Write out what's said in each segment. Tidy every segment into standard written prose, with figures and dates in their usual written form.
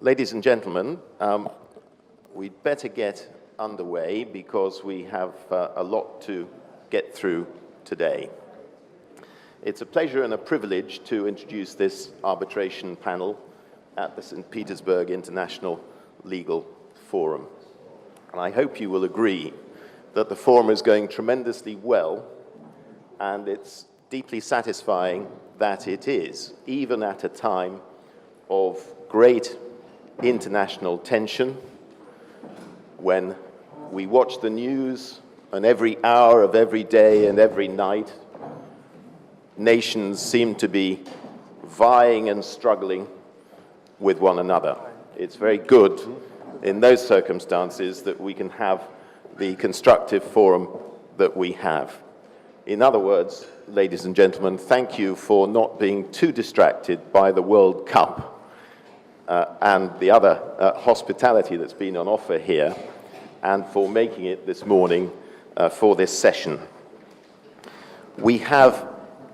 Ladies and gentlemen, we'd better get underway because we have a lot to get through today. It's a pleasure and a privilege to introduce this arbitration panel at the St. Petersburg International Legal Forum. And I hope you will agree that the forum is going tremendously well, and it's deeply satisfying that it is, even at a time of great international tension, when we watch the news, and every hour of every day and every night, nations seem to be vying and struggling with one another. It's very good in those circumstances that we can have the constructive forum that we have. In other words, ladies and gentlemen, thank you for not being too distracted by the World Cup and the other hospitality that's been on offer here, and for making it this morning for this session. We have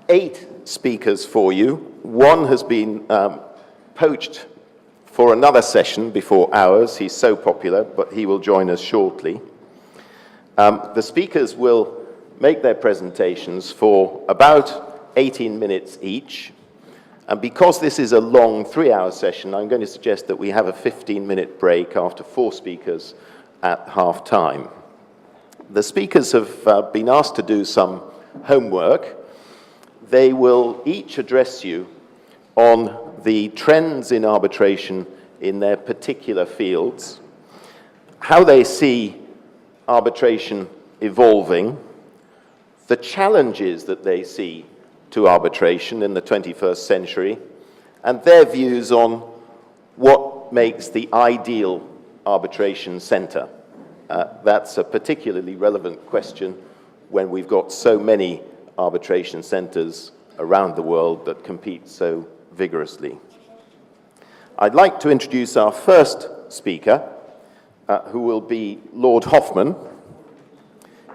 8 speakers for you. One has been poached for another session before ours. He's so popular, but he will join us shortly. The speakers will make their presentations for about 18 minutes each. And because this is a long 3-hour session, I'm going to suggest that we have a 15-minute break after 4 speakers at half time. The speakers have been asked to do some homework. They will each address you on the trends in arbitration in their particular fields, how they see arbitration evolving, the challenges that they see to arbitration in the 21st century, and their views on what makes the ideal arbitration center. That's a particularly relevant question when we've got so many arbitration centers around the world that compete so vigorously. I'd like to introduce our first speaker, who will be Lord Hoffman.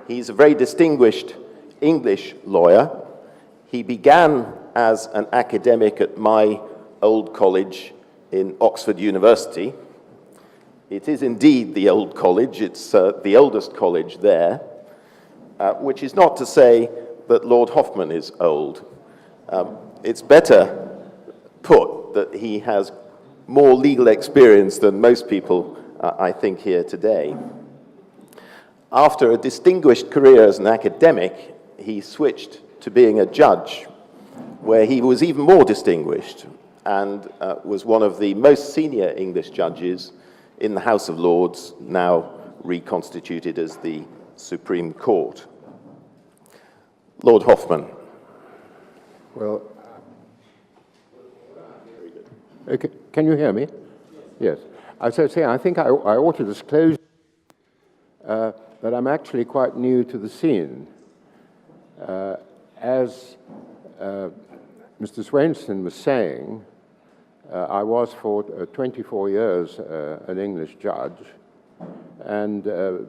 He's a very distinguished English lawyer. He began as an academic at my old college in Oxford University. It is indeed the old college. It's the oldest college there, which is not to say that Lord Hoffman is old. It's better put that he has more legal experience than most people, I think, here today. After a distinguished career as an academic, he switched to being a judge, where he was even more distinguished and was one of the most senior English judges in the House of Lords, now reconstituted as the Supreme Court. Lord Hoffman. Well, okay, can you hear me? Yes. As I say, I think I ought to disclose that I'm actually quite new to the scene. As Mr. Swainston was saying, I was for 24 years an English judge, and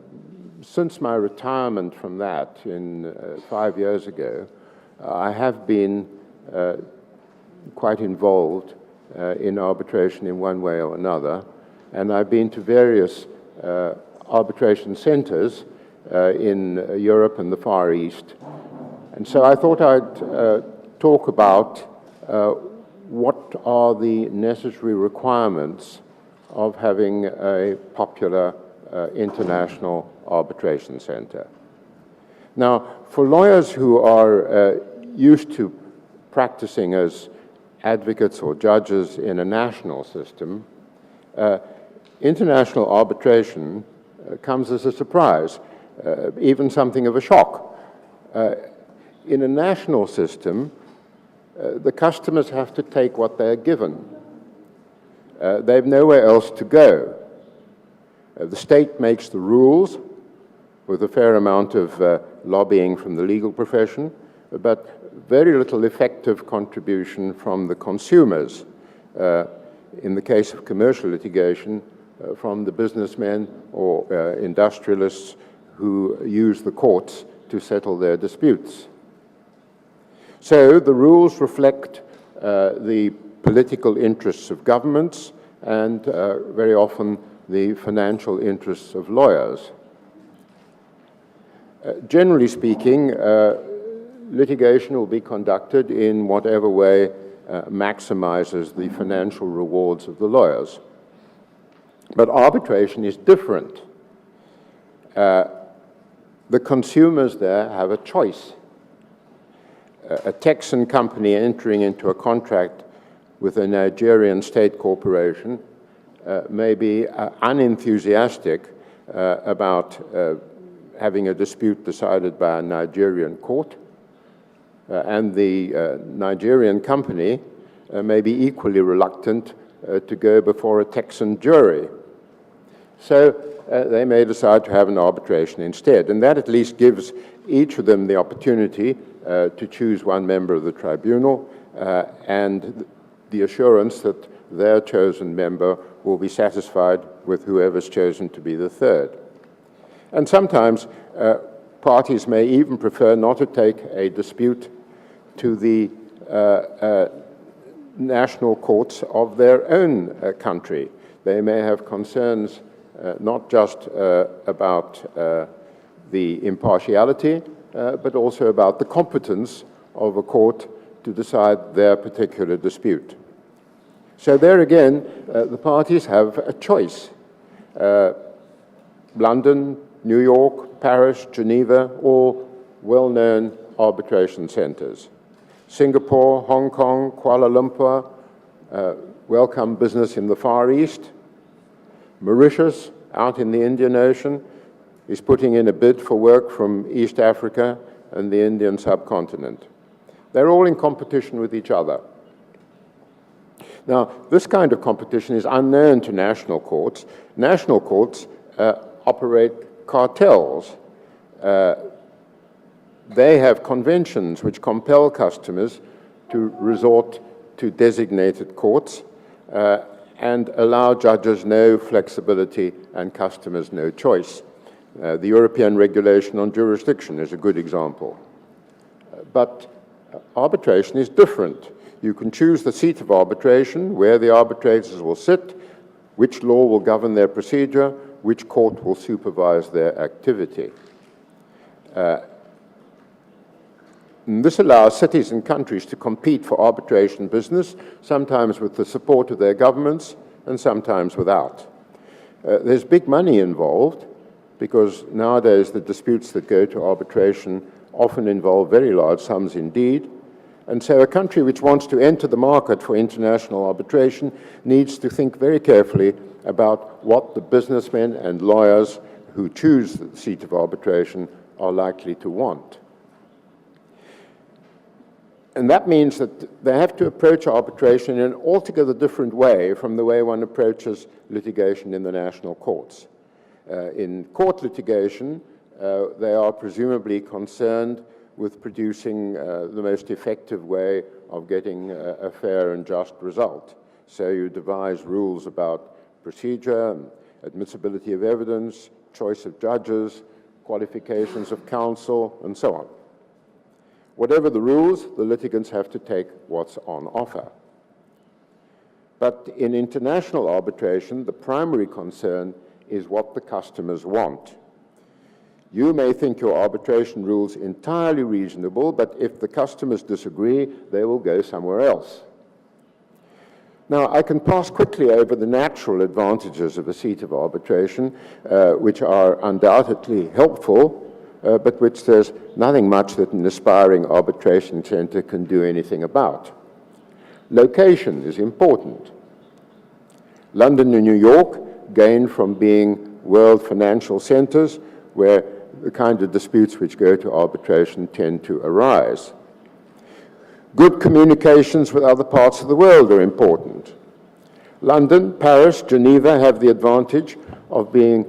since my retirement from that 5 years ago, I have been quite involved in arbitration in one way or another, and I've been to various arbitration centers in Europe and the Far East. And so I thought I'd talk about what are the necessary requirements of having a popular international arbitration center. Now, for lawyers who are used to practicing as advocates or judges in a national system, international arbitration comes as a surprise, even something of a shock. In a national system, the customers have to take what they're given. They've nowhere else to go. The state makes the rules with a fair amount of lobbying from the legal profession, but very little effective contribution from the consumers. In the case of commercial litigation, from the businessmen or industrialists who use the courts to settle their disputes. So the rules reflect the political interests of governments and very often the financial interests of lawyers. Generally speaking, litigation will be conducted in whatever way maximizes the financial rewards of the lawyers. But arbitration is different. The consumers there have a choice. A Texan company entering into a contract with a Nigerian state corporation may be unenthusiastic about having a dispute decided by a Nigerian court, and the Nigerian company may be equally reluctant to go before a Texan jury. So they may decide to have an arbitration instead, and that at least gives each of them the opportunity to choose one member of the tribunal and the assurance that their chosen member will be satisfied with whoever's chosen to be the third. And sometimes parties may even prefer not to take a dispute to the national courts of their own country. They may have concerns not just about the impartiality, but also about the competence of a court to decide their particular dispute. So there again, the parties have a choice. London, New York, Paris, Geneva, all well-known arbitration centers. Singapore, Hong Kong, Kuala Lumpur, welcome business in the Far East. Mauritius, out in the Indian Ocean, is putting in a bid for work from East Africa and the Indian subcontinent. They're all in competition with each other. Now, this kind of competition is unknown to national courts. National courts operate cartels. They have conventions which compel customers to resort to designated courts and allow judges no flexibility and customers no choice. The European regulation on jurisdiction is a good example. But arbitration is different. You can choose the seat of arbitration, where the arbitrators will sit, which law will govern their procedure, which court will supervise their activity. This allows cities and countries to compete for arbitration business, sometimes with the support of their governments and sometimes without. There's big money involved because nowadays the disputes that go to arbitration often involve very large sums indeed. And so a country which wants to enter the market for international arbitration needs to think very carefully about what the businessmen and lawyers who choose the seat of arbitration are likely to want. And that means that they have to approach arbitration in an altogether different way from the way one approaches litigation in the national courts. In court litigation, they are presumably concerned with producing the most effective way of getting a fair and just result. So you devise rules about procedure, admissibility of evidence, choice of judges, qualifications of counsel, and so on. Whatever the rules, the litigants have to take what's on offer. But in international arbitration, the primary concern is what the customers want. You may think your arbitration rules entirely reasonable, but if the customers disagree, they will go somewhere else. Now, I can pass quickly over the natural advantages of a seat of arbitration, which are undoubtedly helpful, but which there's nothing much that an aspiring arbitration center can do anything about. Location is important. London and New York gain from being world financial centers where the kind of disputes which go to arbitration tend to arise. Good communications with other parts of the world are important. London, Paris, Geneva have the advantage of being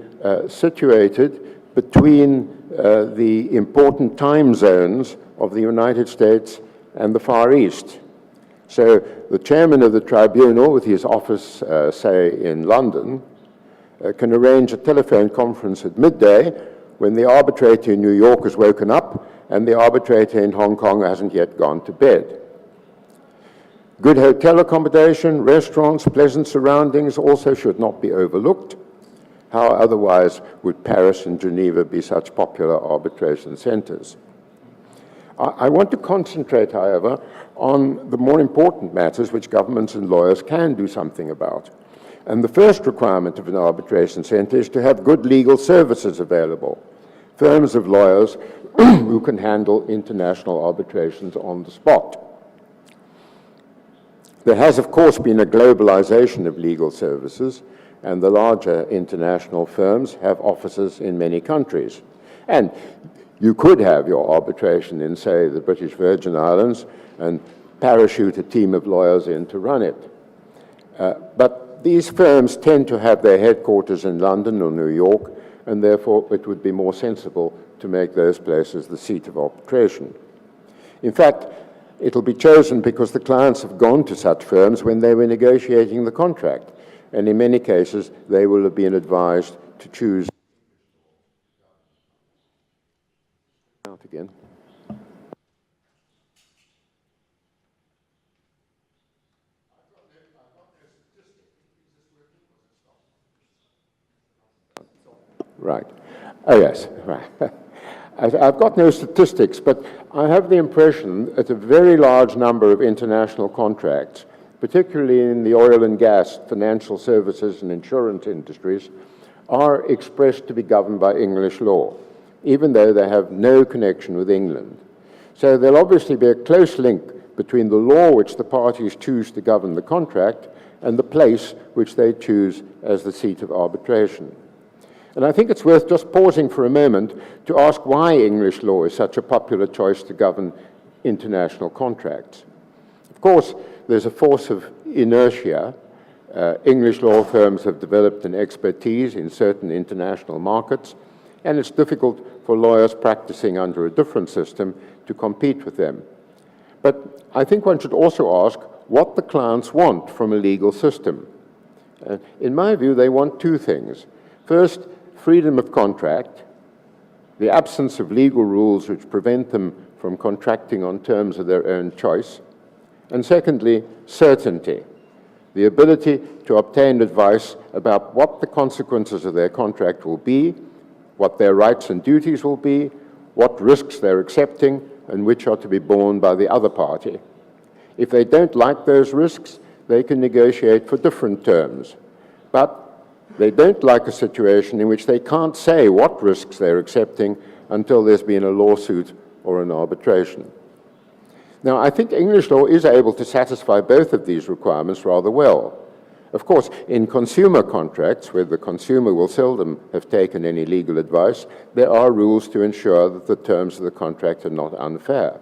situated between the important time zones of the United States and the Far East. So the chairman of the tribunal, with his office, say, in London, can arrange a telephone conference at midday when the arbitrator in New York has woken up and the arbitrator in Hong Kong hasn't yet gone to bed. Good hotel accommodation, restaurants, pleasant surroundings also should not be overlooked. How otherwise would Paris and Geneva be such popular arbitration centers? I want to concentrate, however, on the more important matters which governments and lawyers can do something about. And the first requirement of an arbitration center is to have good legal services available, firms of lawyers who can handle international arbitrations on the spot. There has, of course, been a globalization of legal services, and the larger international firms have offices in many countries. And you could have your arbitration in, say, the British Virgin Islands and parachute a team of lawyers in to run it. But these firms tend to have their headquarters in London or New York, and therefore it would be more sensible to make those places the seat of arbitration. In fact, it'll be chosen because the clients have gone to such firms when they were negotiating the contract, and in many cases they will have been advised to choose. Out again. Right. Oh, yes, right. I've got no statistics, but I have the impression that a very large number of international contracts, particularly in the oil and gas, financial services, and insurance industries, are expressed to be governed by English law, even though they have no connection with England. So there'll obviously be a close link between the law which the parties choose to govern the contract and the place which they choose as the seat of arbitration. And I think it's worth just pausing for a moment to ask why English law is such a popular choice to govern international contracts. Of course, there's a force of inertia. English law firms have developed an expertise in certain international markets, and it's difficult for lawyers practicing under a different system to compete with them. But I think one should also ask what the clients want from a legal system. In my view, they want two things. First, freedom of contract, the absence of legal rules which prevent them from contracting on terms of their own choice. And secondly, certainty, the ability to obtain advice about what the consequences of their contract will be, what their rights and duties will be, what risks they're accepting, and which are to be borne by the other party. If they don't like those risks, they can negotiate for different terms. But they don't like a situation in which they can't say what risks they're accepting until there's been a lawsuit or an arbitration. Now, I think English law is able to satisfy both of these requirements rather well. Of course, in consumer contracts, where the consumer will seldom have taken any legal advice, there are rules to ensure that the terms of the contract are not unfair.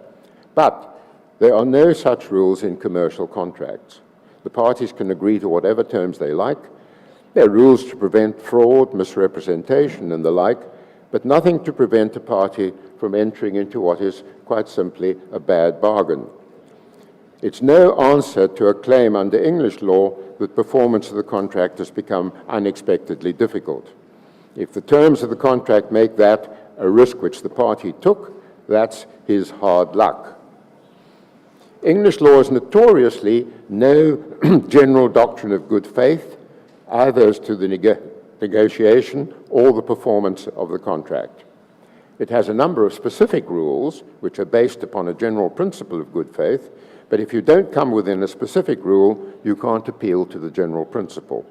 But there are no such rules in commercial contracts. The parties can agree to whatever terms they like. There are rules to prevent fraud, misrepresentation, and the like, but nothing to prevent a party from entering into what is quite simply a bad bargain. It's no answer to a claim under English law that performance of the contract has become unexpectedly difficult. If the terms of the contract make that a risk which the party took, that's his hard luck. English law is notoriously no general doctrine of good faith, either as to the negotiation or the performance of the contract. It has a number of specific rules which are based upon a general principle of good faith, but if you don't come within a specific rule, you can't appeal to the general principle.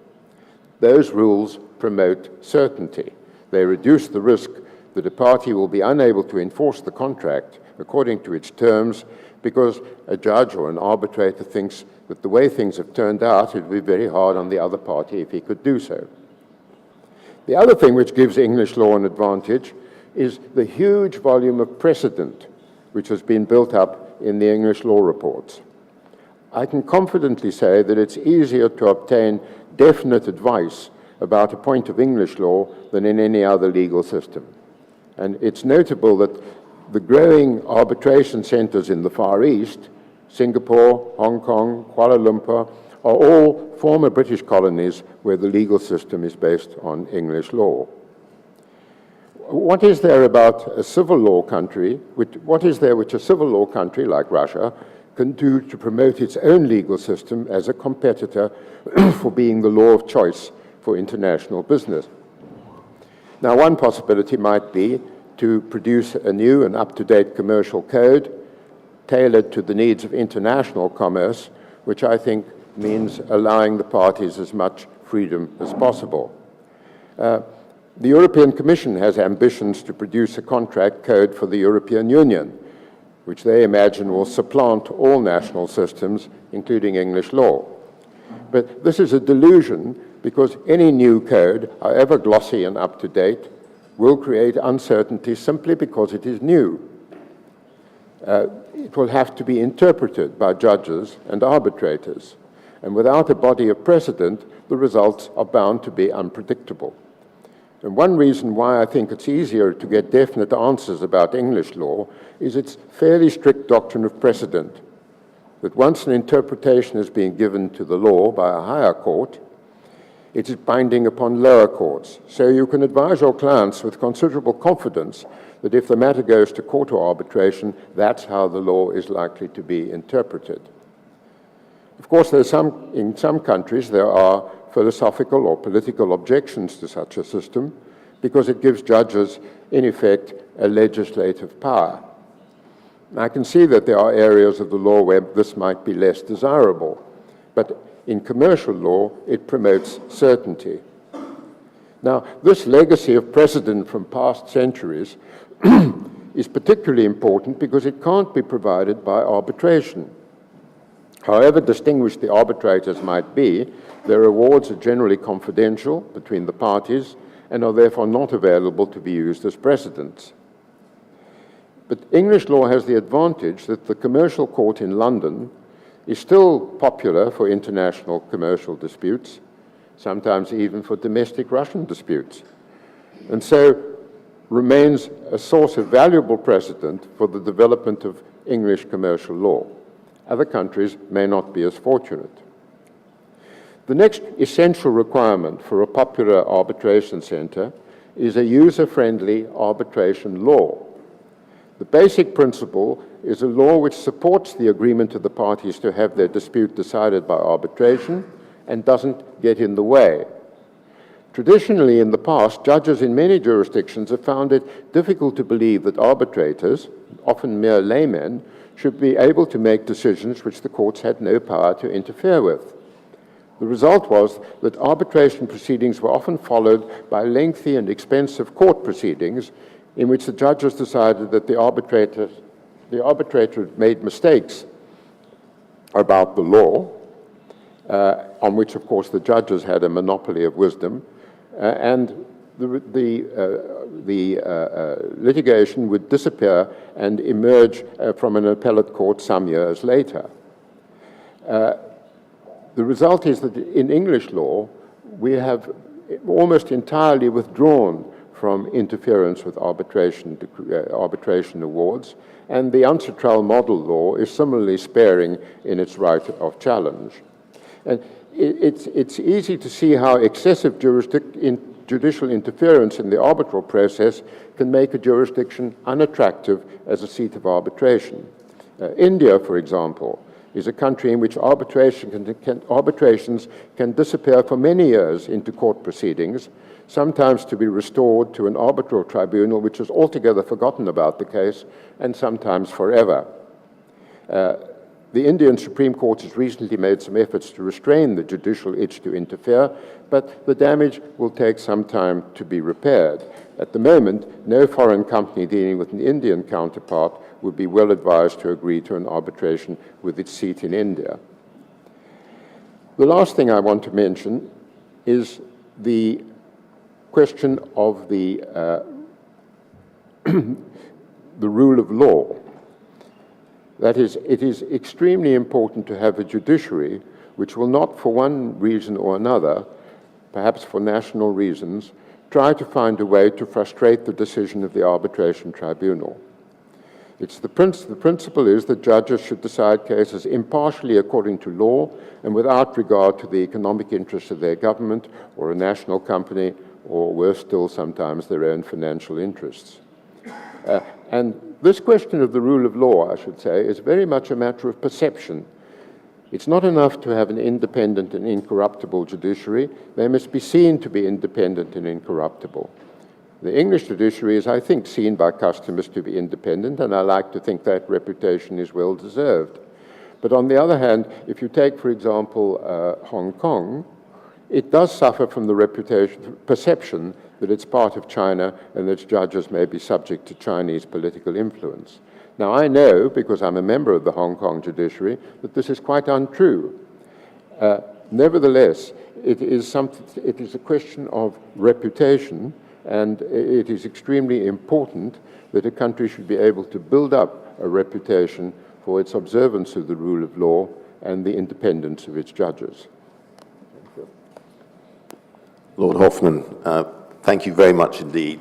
Those rules promote certainty. They reduce the risk that a party will be unable to enforce the contract according to its terms because a judge or an arbitrator thinks that the way things have turned out, it would be very hard on the other party if he could do so. The other thing which gives English law an advantage is the huge volume of precedent which has been built up in the English law reports. I can confidently say that it's easier to obtain definite advice about a point of English law than in any other legal system. And it's notable that the growing arbitration centers in the Far East, Singapore, Hong Kong, Kuala Lumpur, are all former British colonies where the legal system is based on English law. What is there about a civil law country, what is there which a civil law country like Russia can do to promote its own legal system as a competitor for being the law of choice for international business. Now, one possibility might be to produce a new and up-to-date commercial code tailored to the needs of international commerce, which I think means allowing the parties as much freedom as possible. The European Commission has ambitions to produce a contract code for the European Union, which they imagine will supplant all national systems, including English law. But this is a delusion because any new code, however glossy and up-to-date, will create uncertainty simply because it is new. It will have to be interpreted by judges and arbitrators, and without a body of precedent, the results are bound to be unpredictable. And one reason why I think it's easier to get definite answers about English law is its fairly strict doctrine of precedent, that once an interpretation is being given to the law by a higher court, it is binding upon lower courts. So you can advise your clients with considerable confidence that if the matter goes to court or arbitration, that's how the law is likely to be interpreted. Of course, in some countries there are philosophical or political objections to such a system because it gives judges, in effect, a legislative power. I can see that there are areas of the law where this might be less desirable, but in commercial law, it promotes certainty. Now, this legacy of precedent from past centuries is particularly important because it can't be provided by arbitration. However distinguished the arbitrators might be, their awards are generally confidential between the parties and are therefore not available to be used as precedents. But English law has the advantage that the Commercial Court in London is still popular for international commercial disputes, sometimes even for domestic Russian disputes, and so remains a source of valuable precedent for the development of English commercial law. Other countries may not be as fortunate. The next essential requirement for a popular arbitration centre is a user-friendly arbitration law. The basic principle is a law which supports the agreement of the parties to have their dispute decided by arbitration and doesn't get in the way. Traditionally, in the past, judges in many jurisdictions have found it difficult to believe that arbitrators, often mere laymen, should be able to make decisions which the courts had no power to interfere with. The result was that arbitration proceedings were often followed by lengthy and expensive court proceedings in which the judges decided that the arbitrator had made mistakes about the law, on which, of course, the judges had a monopoly of wisdom, and the litigation would disappear and emerge from an appellate court some years later. The result is that in English law, we have almost entirely withdrawn from interference with arbitration awards, and the UNCITRAL model law is similarly sparing in its right of challenge. And it's easy to see how excessive judicial interference in the arbitral process can make a jurisdiction unattractive as a seat of arbitration. India, for example, is a country in which arbitrations can disappear for many years into court proceedings, sometimes to be restored to an arbitral tribunal which has altogether forgotten about the case, and sometimes forever. The Indian Supreme Court has recently made some efforts to restrain the judicial itch to interfere, but the damage will take some time to be repaired. At the moment, no foreign company dealing with an Indian counterpart would be well advised to agree to an arbitration with its seat in India. The last thing I want to mention is the question of the rule of law. That is, it is extremely important to have a judiciary which will not, for one reason or another, perhaps for national reasons, try to find a way to frustrate the decision of the arbitration tribunal. The principle is that judges should decide cases impartially according to law and without regard to the economic interests of their government or a national company, or worse still, sometimes their own financial interests. And This question of the rule of law, I should say, is very much a matter of perception. It's not enough to have an independent and incorruptible judiciary. They must be seen to be independent and incorruptible. The English judiciary is, I think, seen by customers to be independent, and I like to think that reputation is well deserved. But on the other hand, if you take, for example, Hong Kong, it does suffer from the perception that it's part of China and that its judges may be subject to Chinese political influence. Now, I know, because I'm a member of the Hong Kong judiciary, that this is quite untrue. Nevertheless, it is a question of reputation, and it is extremely important that a country should be able to build up a reputation for its observance of the rule of law and the independence of its judges. Lord Hoffman, thank you very much indeed.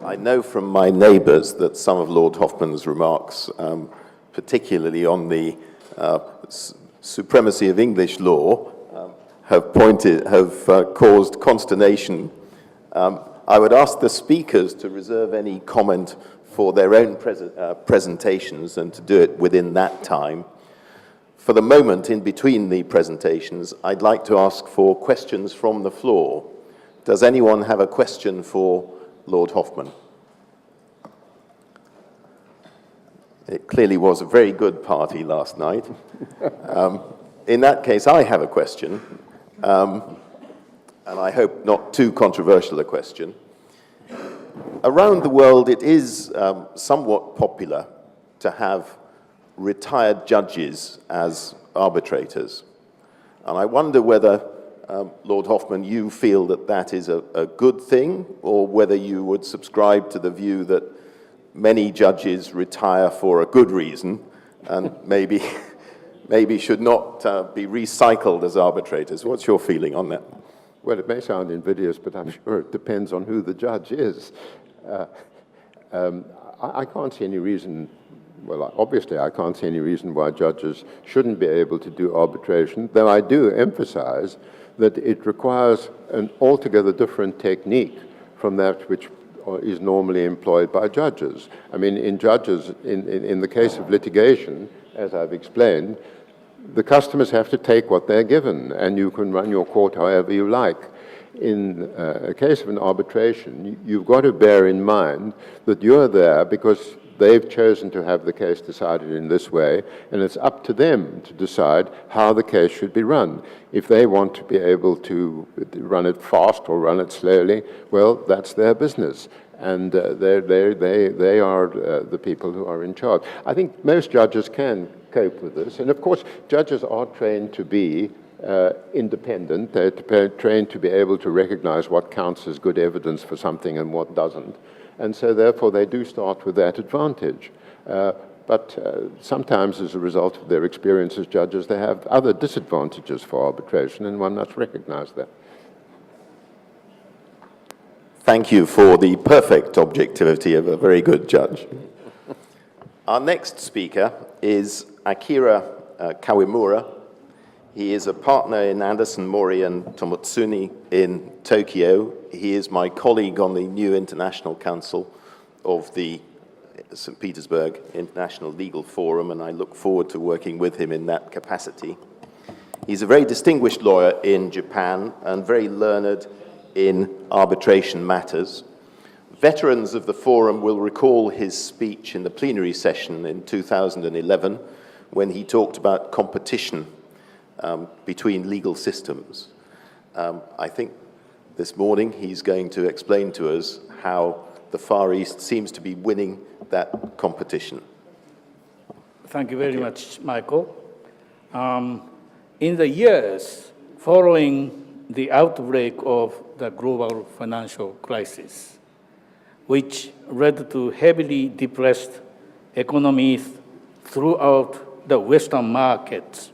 I know from my neighbours that some of Lord Hoffman's remarks, particularly on the supremacy of English law, have caused consternation. I would ask the speakers to reserve any comment for their own presentations and to do it within that time. For the moment, in between the presentations, I'd like to ask for questions from the floor. Does anyone have a question for Lord Hoffman? It clearly was a very good party last night. In that case, I have a question, and I hope not too controversial a question. Around the world, it is somewhat popular to have retired judges as arbitrators. And I wonder whether, Lord Hoffman, you feel that that is a good thing, or whether you would subscribe to the view that many judges retire for a good reason and maybe should not be recycled as arbitrators. What's your feeling on that? Well, it may sound invidious, but I'm sure it depends on who the judge is. I can't see any reason, well, obviously I can't see any reason why judges shouldn't be able to do arbitration, though I do emphasize that it requires an altogether different technique from that which is normally employed by judges. I mean, in the case of litigation, as I've explained, the customers have to take what they're given, and you can run your court however you like. In a case of an arbitration, you've got to bear in mind that you're there because they've chosen to have the case decided in this way, and it's up to them to decide how the case should be run. If they want to be able to run it fast or run it slowly, well, that's their business. And they are the people who are in charge. I think most judges can cope with this. And of course, judges are trained to be independent. They're trained to be able to recognize what counts as good evidence for something and what doesn't. And so therefore, they do start with that advantage. But sometimes as a result of their experience as judges, they have other disadvantages for arbitration, and one must recognize that. Thank you for the perfect objectivity of a very good judge. Our next speaker is Akira Kawimura. He is a partner in Anderson, Mori & Tomotsuni in Tokyo. He is my colleague on the new International Council of the St. Petersburg International Legal Forum, and I look forward to working with him in that capacity. He's a very distinguished lawyer in Japan and very learned in arbitration matters. Veterans of the forum will recall his speech in the plenary session in 2011 when he talked about competition between legal systems. I think this morning he's going to explain to us how the Far East seems to be winning that competition. Thank you very much, Michael. In the years following the outbreak of the global financial crisis, which led to heavily depressed economies throughout the Western markets,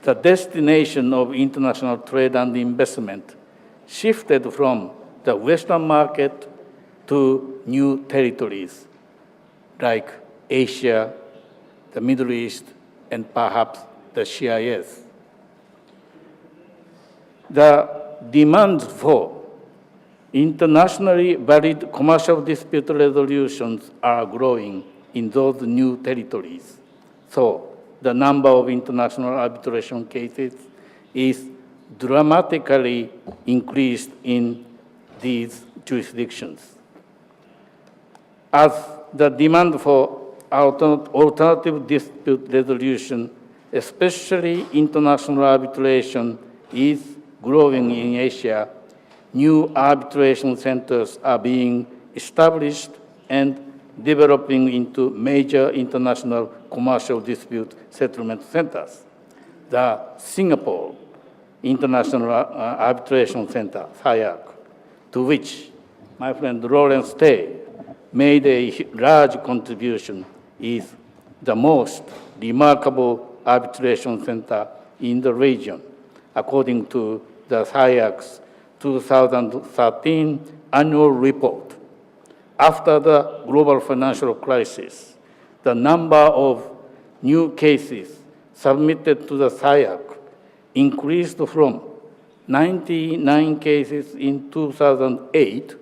the destination of international trade and investment shifted from the Western market to new territories like Asia, the Middle East, and perhaps the CIS. The demand for internationally valid commercial dispute resolutions are growing in those new territories. So the number of international arbitration cases is dramatically increased in these jurisdictions. As the demand for alternative dispute resolution, especially international arbitration, is growing in Asia, new arbitration centers are being established and developing into major international commercial dispute settlement centers. The Singapore International Arbitration Center, SIAC, to which my friend Lawrence Tay made a large contribution, is the most remarkable arbitration center in the region, according to the SIAC's 2013 annual report. After the global financial crisis, the number of new cases submitted to the SIAC increased from 99 cases in 2008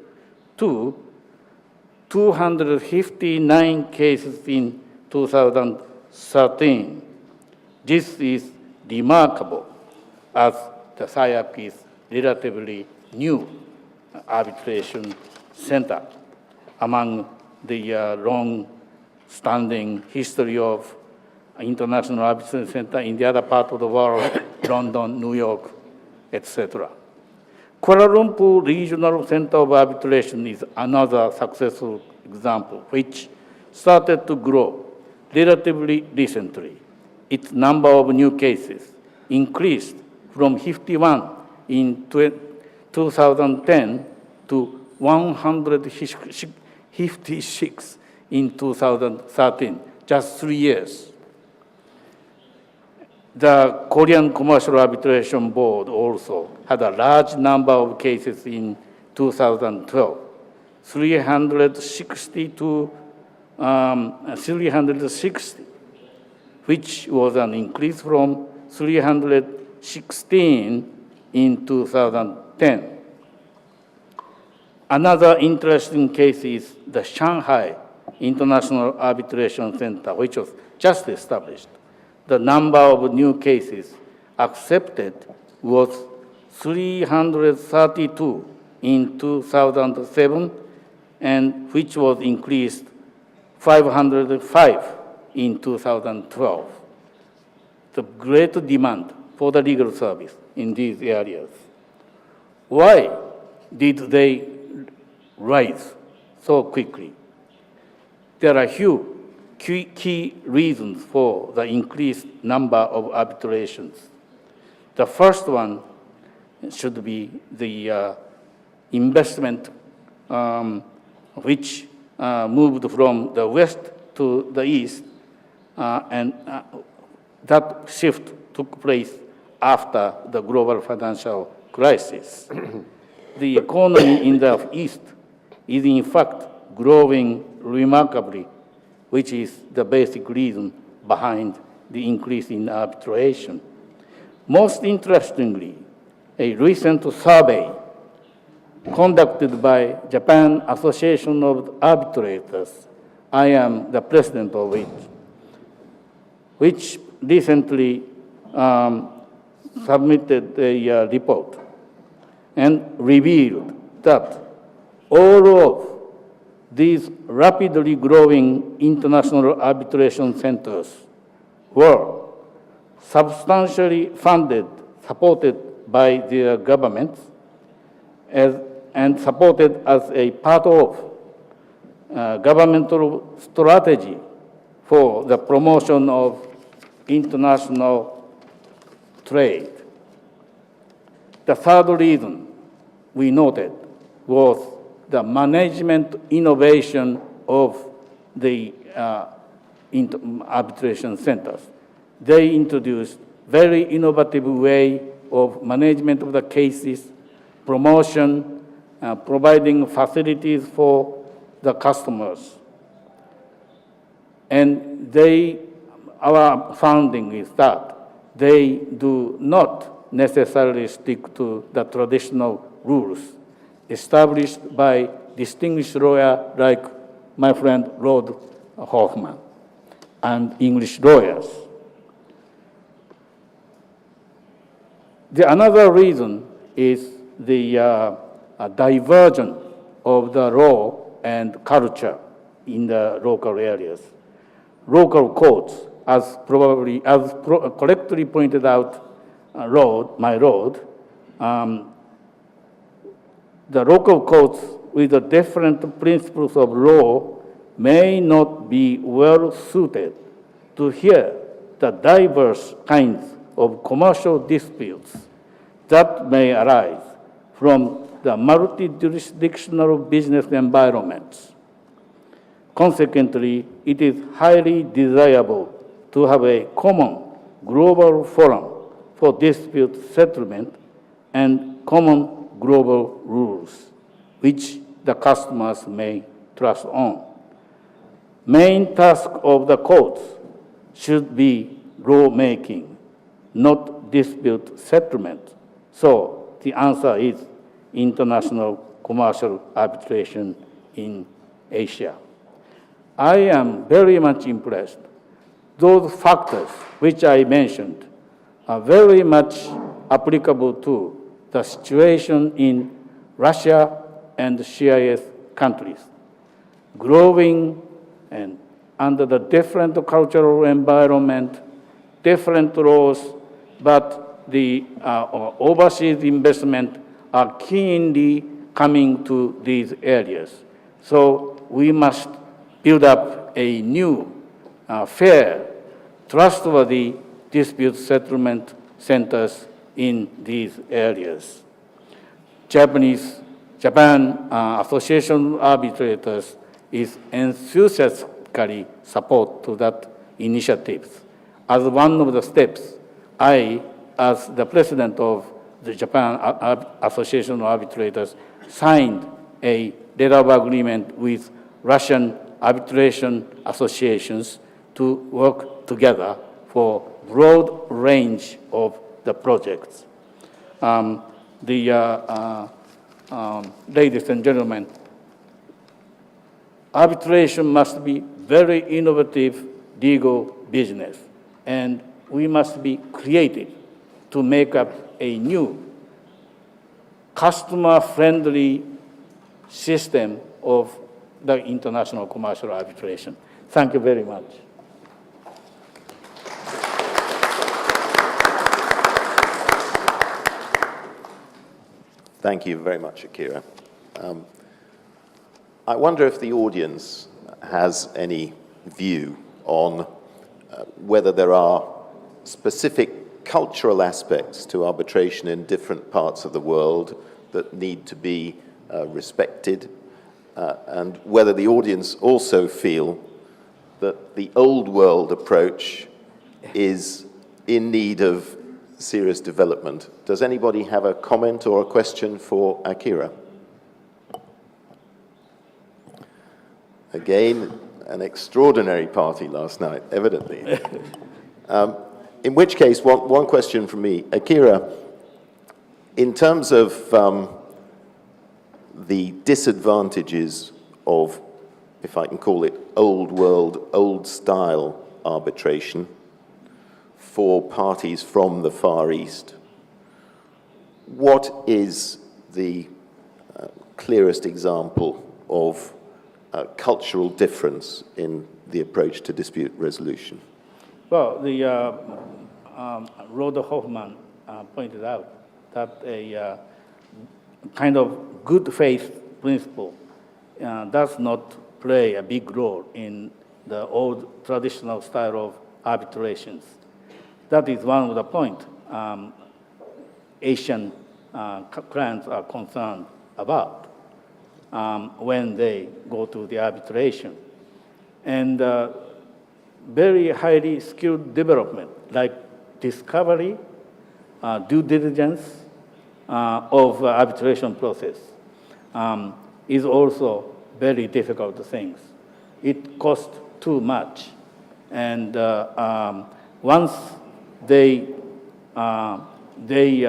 to 259 cases in 2013. This is remarkable, as the SIAC is relatively new arbitration center among the long-standing history of international arbitration center in the other part of the world, London, New York, etc. Kuala Lumpur Regional Center of Arbitration is another successful example, which started to grow relatively recently. Its number of new cases increased from 51 in 2010 to 156 in 2013, just 3 years. The Korean Commercial Arbitration Board also had a large number of cases in 2012, 360, which was an increase from 316 in 2010. Another interesting case is the Shanghai International Arbitration Center, which was just established. The number of new cases accepted was 332 in 2007, and which was increased 505 in 2012. The great demand for the legal service in these areas. Why did they rise so quickly? There are few key reasons for the increased number of arbitrations. The first one should be the investment which moved from the west to the east, and that shift took place after the global financial crisis. The economy in the east is in fact growing remarkably, which is the basic reason behind the increase in arbitration. Most interestingly, a recent survey conducted by Japan Association of Arbitrators, I am the president of it, which recently submitted a report and revealed that all of these rapidly growing international arbitration centers were substantially funded, supported by their governments, and supported as a part of governmental strategy for the promotion of international trade. The third reason we noted was the management innovation of the arbitration centers. They introduced very innovative way of management of the cases, promotion, providing facilities for the customers. And our finding is that they do not necessarily stick to the traditional rules established by distinguished lawyer like my friend Lord Hoffman and English lawyers. Another reason is the diversion of the law and culture in the local areas. Local courts, as correctly pointed out, the local courts with the different principles of law may not be well suited to hear the diverse kinds of commercial disputes that may arise from the multi-jurisdictional business environments. Consequently, it is highly desirable to have a common global forum for dispute settlement and common global rules, which the customers may trust on. Main task of the courts should be lawmaking, not dispute settlement. So the answer is international commercial arbitration in Asia. I am very much impressed. Those factors which I mentioned are very much applicable to the situation in Russia and CIS countries, growing and under the different cultural environment, different laws, but the overseas investment are keenly coming to these areas. So we must build up a new, fair, trustworthy dispute settlement centers in these areas. Japan Association of Arbitrators is enthusiastically support to that initiative. As one of the steps, I, as the president of the Japan Association of Arbitrators, signed a letter of agreement with Russian arbitration associations to work together for broad range of the projects. Ladies and gentlemen, arbitration must be very innovative legal business, and we must be creative to make up a new customer-friendly system of the international commercial arbitration. Thank you very much. Thank you very much, Akira. I wonder if the audience has any view on whether there are specific cultural aspects to arbitration in different parts of the world that need to be respected, and whether the audience also feel that the old world approach is in need of serious development. Does anybody have a comment or a question for Akira? Again, an extraordinary party last night, evidently. In which case, one question from me. Akira, in terms of the disadvantages of, if I can call it, old world, old style arbitration for parties from the Far East, what is the clearest example of cultural difference in the approach to dispute resolution? Well, Lord Hoffman pointed out that a kind of good faith principle does not play a big role in the old traditional style of arbitrations. That is one of the points Asian clients are concerned about when they go to the arbitration. And very highly skilled development, like discovery, due diligence of arbitration process is also very difficult things. It costs too much. And once they they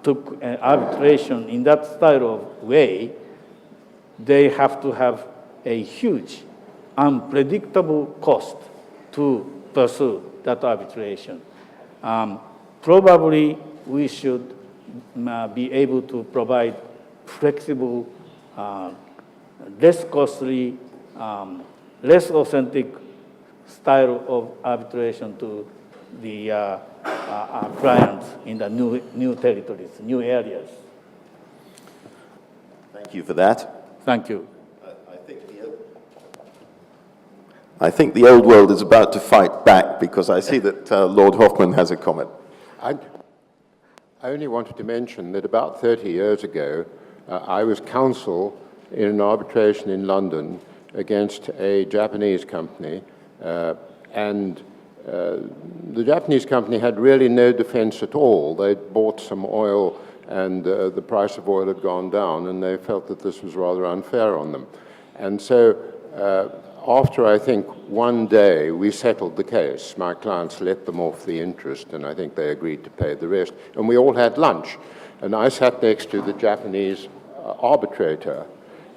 took an arbitration in that style of way, they have to have a huge, unpredictable cost to pursue that arbitration. Probably we should be able to provide flexible, less costly, less authentic style of arbitration to the our clients in the new territories, new areas. Thank you for that. Thank you. I think the old world is about to fight back because I see that Lord Hoffman has a comment. I only wanted to mention that about 30 years ago, I was counsel in an arbitration in London against a Japanese company, and the Japanese company had really no defense at all. They'd bought some oil and the price of oil had gone down, and they felt that this was rather unfair on them. And so after, I think, one day, we settled the case. My clients let them off the interest, and I think they agreed to pay the rest. And we all had lunch. And I sat next to the Japanese arbitrator,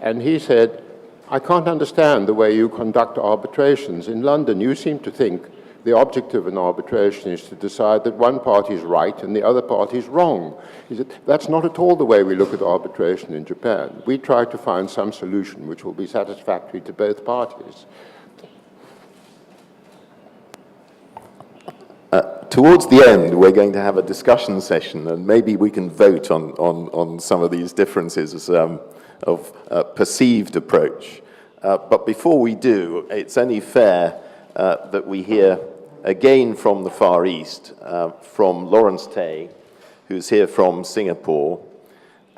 and he said, I can't understand the way you conduct arbitrations. In London, you seem to think the object of an arbitration is to decide that one party is right and the other party is wrong. He said, that's not at all the way we look at arbitration in Japan. We try to find some solution which will be satisfactory to both parties. Towards the end, we're going to have a discussion session, and maybe we can vote on some of these differences of perceived approach. But before we do, it's only fair that we hear again from the Far East, from Lawrence Tay, who's here from Singapore.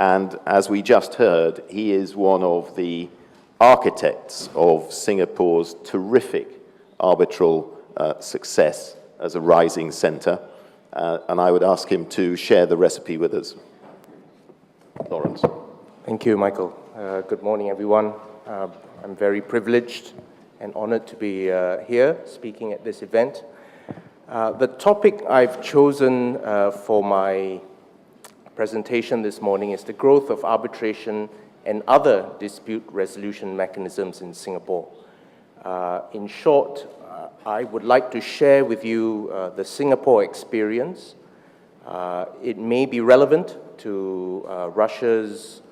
And as we just heard, he is one of the architects of Singapore's terrific arbitral success as a rising center. And I would ask him to share the recipe with us. Lawrence. Thank you, Michael. Good morning, everyone. I'm very privileged and honored to be here speaking at this event. The topic I've chosen for my presentation this morning is the growth of arbitration and other dispute resolution mechanisms in Singapore. In short, I would like to share with you the Singapore experience. It may be relevant to Russia's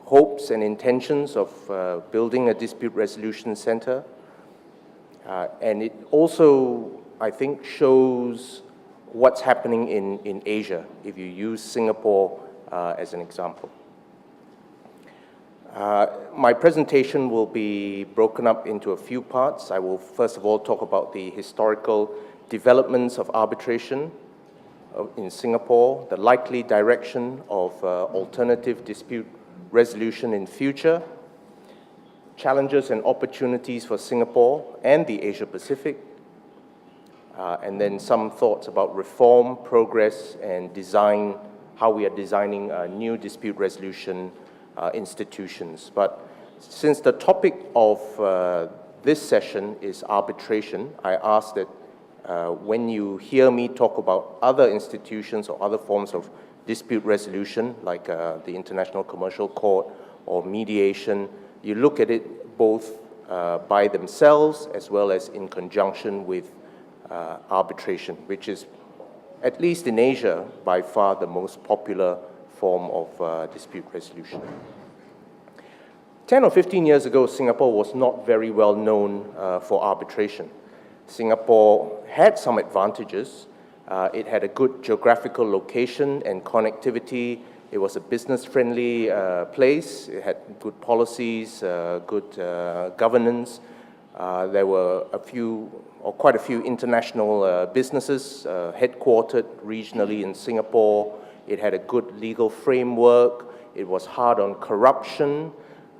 hopes and intentions of building a dispute resolution center. And it also, I think, shows what's happening in Asia, if you use Singapore as an example. My presentation will be broken up into a few parts. I will first of all talk about the historical developments of arbitration in Singapore, the likely direction of alternative dispute resolution in future, challenges and opportunities for Singapore and the Asia Pacific, and then some thoughts about reform, progress, and design, how we are designing new dispute resolution institutions. But since the topic of this session is arbitration, I ask that when you hear me talk about other institutions or other forms of dispute resolution, like the International Commercial Court or mediation, you look at it both by themselves as well as in conjunction with arbitration, which is, at least in Asia, by far the most popular form of dispute resolution. 10 or 15 years ago, Singapore was not very well known for arbitration. Singapore had some advantages. It had a good geographical location and connectivity. It was a business-friendly place. It had good policies, good governance. There were quite a few international businesses headquartered regionally in Singapore. It had a good legal framework. It was hard on corruption.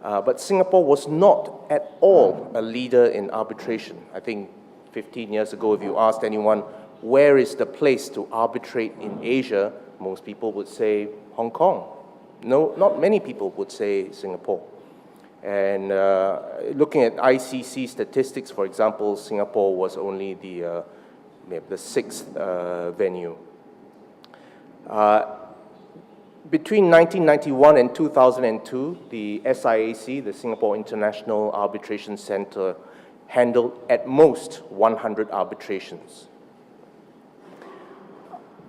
But Singapore was not at all a leader in arbitration. I think 15 years ago, if you asked anyone, where is the place to arbitrate in Asia, most people would say Hong Kong. No, not many people would say Singapore. And looking at ICC statistics, for example, Singapore was only the sixth venue Between 1991 and 2002, the SIAC, the Singapore International Arbitration Center, handled at most 100 arbitrations.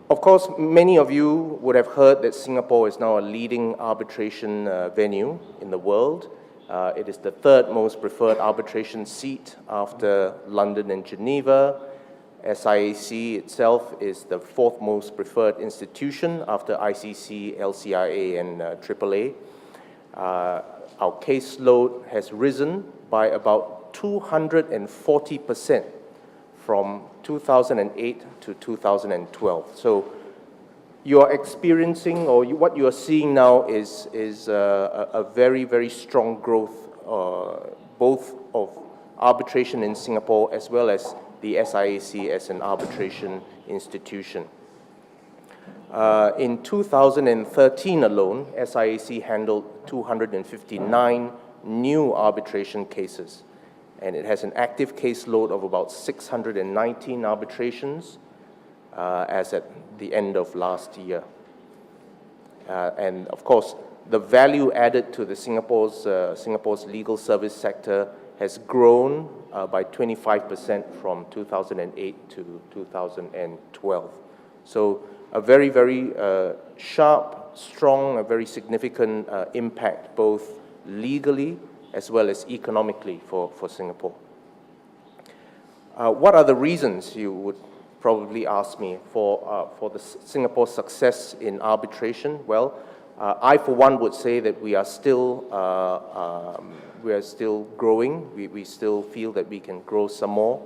Of course, many of you would have heard that Singapore is now a leading arbitration venue in the world. It is the third most preferred arbitration seat after London and Geneva. SIAC itself is the fourth most preferred institution after ICC, LCIA, and AAA. Our caseload has risen by about 240% from 2008 to 2012. So you are experiencing, or what you are seeing now is a very, very strong growth, both of arbitration in Singapore as well as the SIAC as an arbitration institution. In 2013 alone, SIAC handled 259 new arbitration cases, and it has an active caseload of about 619 arbitrations as at the end of last year. And of course, the value added to the Singapore's legal service sector has grown by 25% from 2008 to 2012. So a very, very sharp, strong, a very significant impact, both legally as well as economically for Singapore. What are the reasons, you would probably ask me, for the Singapore's success in arbitration? Well, I, for one, would say that we are still growing. We still feel that we can grow some more.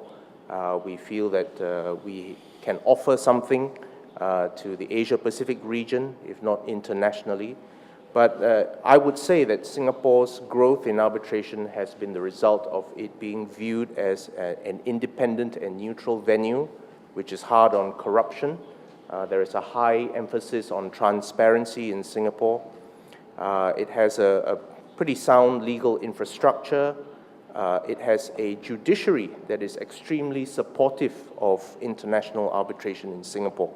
We feel that we can offer something to the Asia-Pacific region, if not internationally. But I would say that Singapore's growth in arbitration has been the result of it being viewed as an independent and neutral venue, which is hard on corruption. There is a high emphasis on transparency in Singapore. It has a pretty sound legal infrastructure. It has a judiciary that is extremely supportive of international arbitration in Singapore.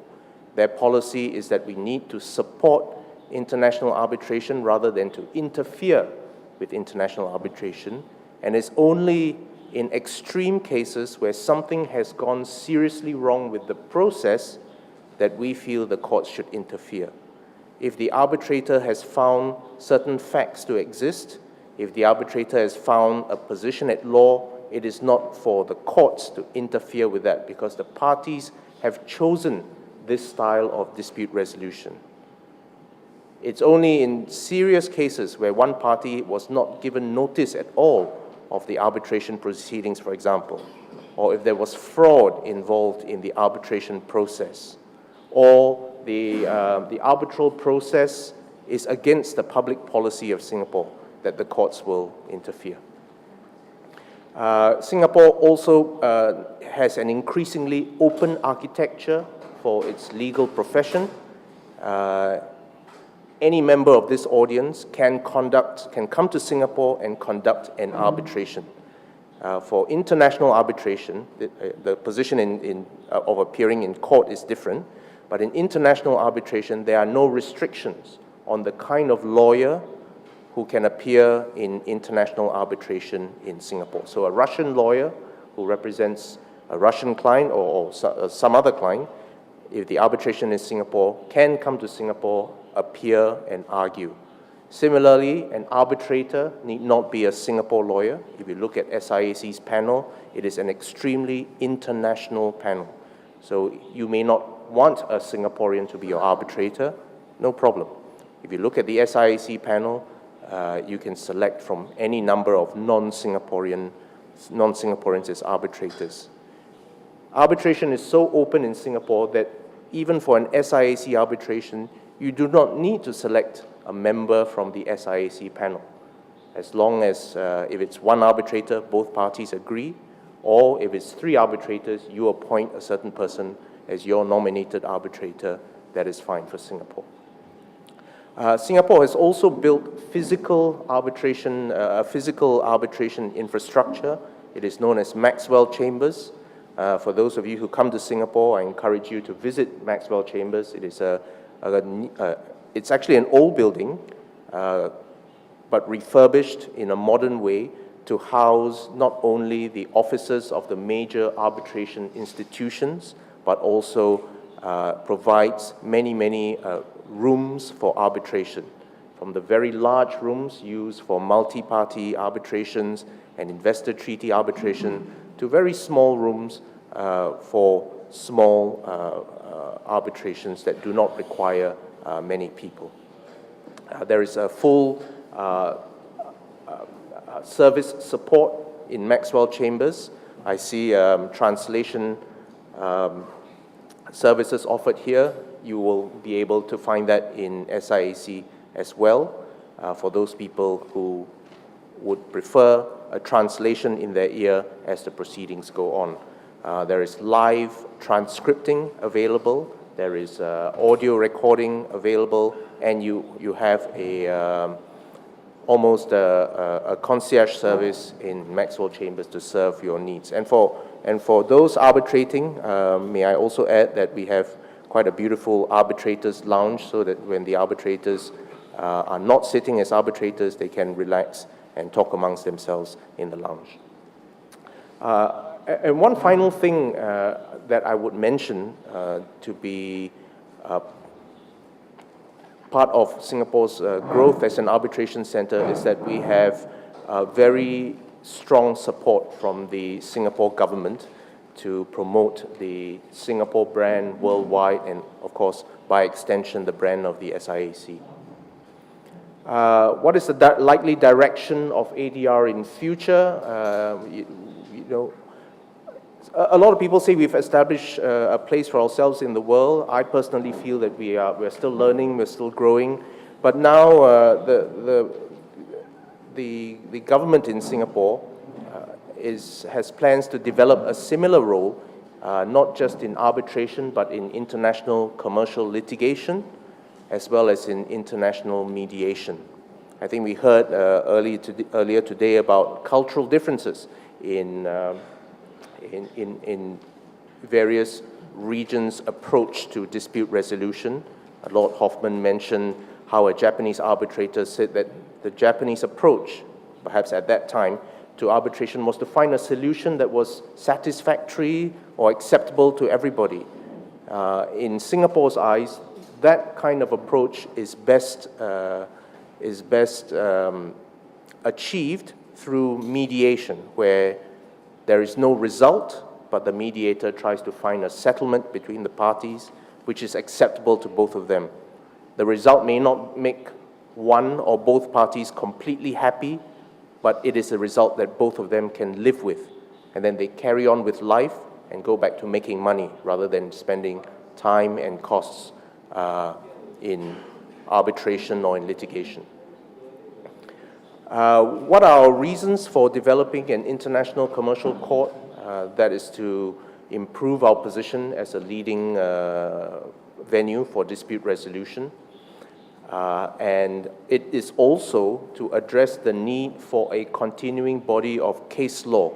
Their policy is that we need to support international arbitration rather than to interfere with international arbitration. And it's only in extreme cases where something has gone seriously wrong with the process that we feel the courts should interfere. If the arbitrator has found certain facts to exist, if the arbitrator has found a position at law, it is not for the courts to interfere with that, because the parties have chosen this style of dispute resolution. It's only in serious cases where one party was not given notice at all of the arbitration proceedings, for example, or if there was fraud involved in the arbitration process, or the arbitral process is against the public policy of Singapore, that the courts will interfere. Singapore also has an increasingly open architecture for its legal profession. Any member of this audience can come to Singapore and conduct an arbitration. For international arbitration, the position of appearing in court is different, but in international arbitration, there are no restrictions on the kind of lawyer who can appear in international arbitration in Singapore. So a Russian lawyer who represents a Russian client or some other client, if the arbitration is Singapore, can come to Singapore, appear and argue. Similarly, an arbitrator need not be a Singapore lawyer. If you look at SIAC's panel, it is an extremely international panel. So you may not want a Singaporean to be your arbitrator, no problem. If you look at the SIAC panel, you can select from any number of non-Singaporeans as arbitrators. Arbitration is so open in Singapore that even for an SIAC arbitration, you do not need to select a member from the SIAC panel. As long as, if it's one arbitrator, both parties agree, or if it's three arbitrators, you appoint a certain person as your nominated arbitrator, that is fine for Singapore. Singapore has also built physical arbitration infrastructure. It is known as Maxwell Chambers. For those of you who come to Singapore, I encourage you to visit Maxwell Chambers. It is a It's actually an old building, but refurbished in a modern way to house not only the offices of the major arbitration institutions, but also provides many rooms for arbitration, from the very large rooms used for multi-party arbitrations and investor treaty arbitration to very small rooms for small arbitrations that do not require many people. There is a full service support in Maxwell Chambers. I see translation services offered here. You will be able to find that in SIAC as well, for those people who would prefer a translation in their ear as the proceedings go on. There is live transcripting available, there is audio recording available, and you have almost a concierge service in Maxwell Chambers to serve your needs. And for those arbitrating, may I also add that we have quite a beautiful arbitrators lounge, so that when the arbitrators are not sitting as arbitrators, they can relax and talk amongst themselves in the lounge. And one final thing that I would mention to be part of Singapore's growth as an arbitration center is that we have very strong support from the Singapore government to promote the Singapore brand worldwide, and of course, by extension, the brand of the SIAC. What is the likely direction of ADR in future? You know, a lot of people say we've established a place for ourselves in the world. I personally feel that we're still learning, we're still growing. But now the government in Singapore has plans to develop a similar role, not just in arbitration, but in international commercial litigation, as well as in international mediation. I think we heard earlier today about cultural differences in various regions' approach to dispute resolution. Lord Hoffman mentioned how a Japanese arbitrator said that the Japanese approach, perhaps at that time, to arbitration was to find a solution that was satisfactory or acceptable to everybody. In Singapore's eyes, that kind of approach is best achieved through mediation, where there is no result, but the mediator tries to find a settlement between the parties which is acceptable to both of them. The result may not make one or both parties completely happy, but it is a result that both of them can live with. And then they carry on with life and go back to making money rather than spending time and costs in arbitration or in litigation. What are our reasons for developing an international commercial court? That is to improve our position as a leading venue for dispute resolution. And it is also to address the need for a continuing body of case law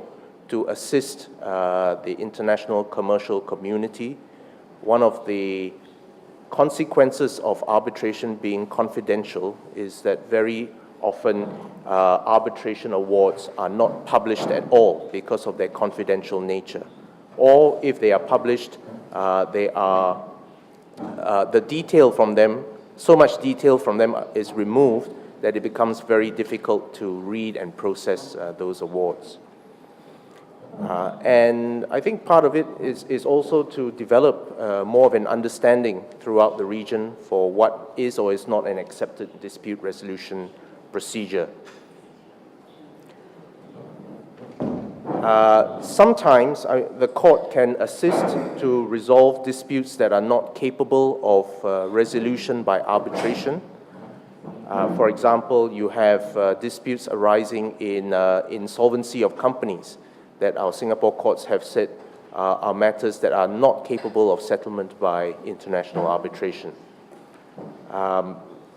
to assist the international commercial community. One of the consequences of arbitration being confidential is that very often arbitration awards are not published at all because of their confidential nature. Or if they are published, they are, the detail from them, so much detail from them is removed that it becomes very difficult to read and process those awards. And I think part of it is also to develop more of an understanding throughout the region for what is or is not an accepted dispute resolution procedure. Sometimes the court can assist to resolve disputes that are not capable of resolution by arbitration. For example, you have disputes arising in insolvency of companies that our Singapore courts have said are matters that are not capable of settlement by international arbitration.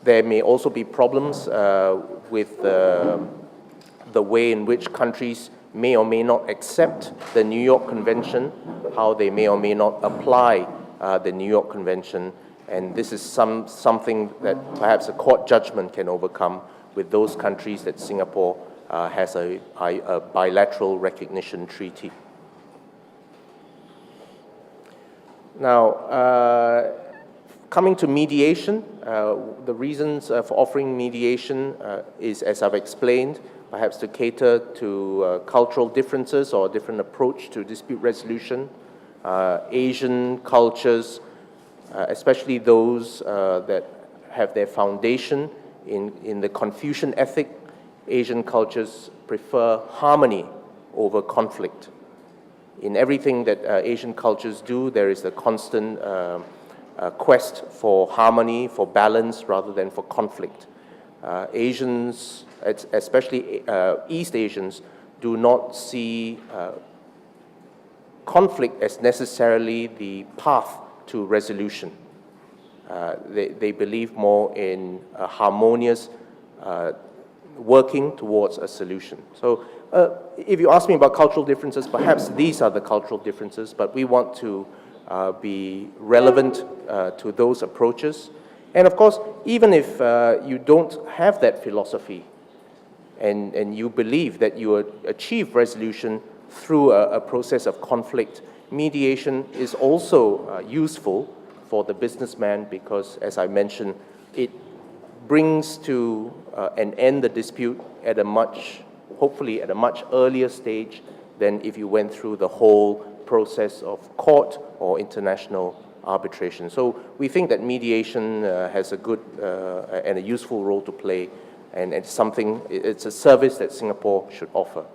There may also be problems with the way in which countries may or may not accept the New York Convention, how they may or may not apply the New York Convention, And this is something that perhaps a court judgment can overcome with those countries that Singapore has a bilateral recognition treaty. Now, coming to mediation, the reasons for offering mediation is, as I've explained, perhaps to cater to cultural differences or a different approach to dispute resolution. Asian cultures, especially those that have their foundation in the Confucian ethic, Asian cultures prefer harmony over conflict. In everything that Asian cultures do, there is a constant quest for harmony, for balance, rather than for conflict. Asians, especially East Asians, do not see conflict as necessarily the path to resolution. They believe more in a harmonious working towards a solution. So if you ask me about cultural differences, perhaps these are the cultural differences, but we want to be relevant to those approaches. And of course, even if you don't have that philosophy and you believe that you would achieve resolution through a process of conflict, mediation is also useful for the businessman because, as I mentioned, it brings to an end the dispute at hopefully at a much earlier stage than if you went through the whole process of court or international arbitration. So we think that mediation has a good and a useful role to play, and it's a service that Singapore should offer.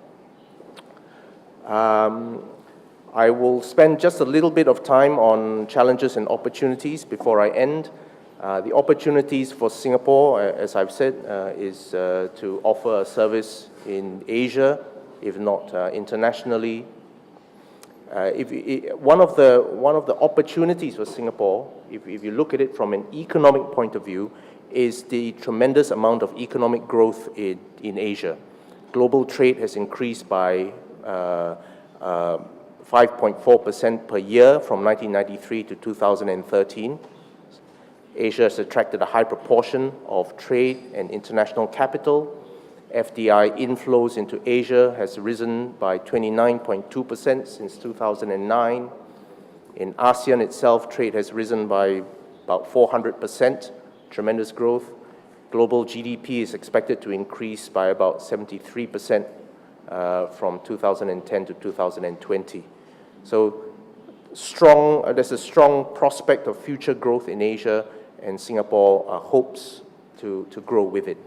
I will spend just a little bit of time on challenges and opportunities before I end. The opportunities for Singapore, as I've said, is to offer a service in Asia, if not internationally. One of the opportunities for Singapore, if you look at it from an economic point of view, is the tremendous amount of economic growth in Asia. Global trade has increased by 5.4% per year from 1993 to 2013. Asia has attracted a high proportion of trade and international capital. FDI inflows into Asia has risen by 29.2% since 2009. In ASEAN itself, trade has risen by about 400%, tremendous growth. Global GDP is expected to increase by about 73% from 2010 to 2020. So there's a strong prospect of future growth in Asia, and Singapore hopes to grow with it.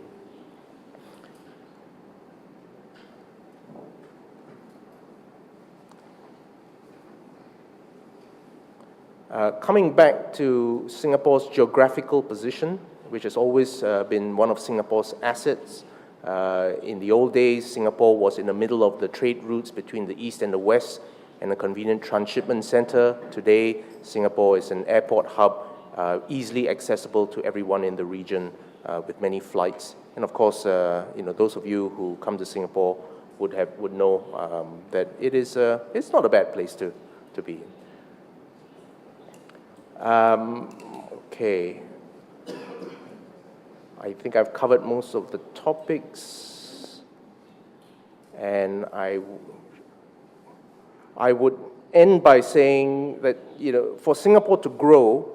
Coming back to Singapore's geographical position, which has always been one of Singapore's assets. In the old days, Singapore was in the middle of the trade routes between the East and the West and a convenient transshipment center. Today, Singapore is an airport hub, easily accessible to everyone in the region with many flights. And of course, those of you who come to Singapore would know that it's not a bad place to be. Okay. I think I've covered most of the topics, and I would end by saying that for Singapore to grow,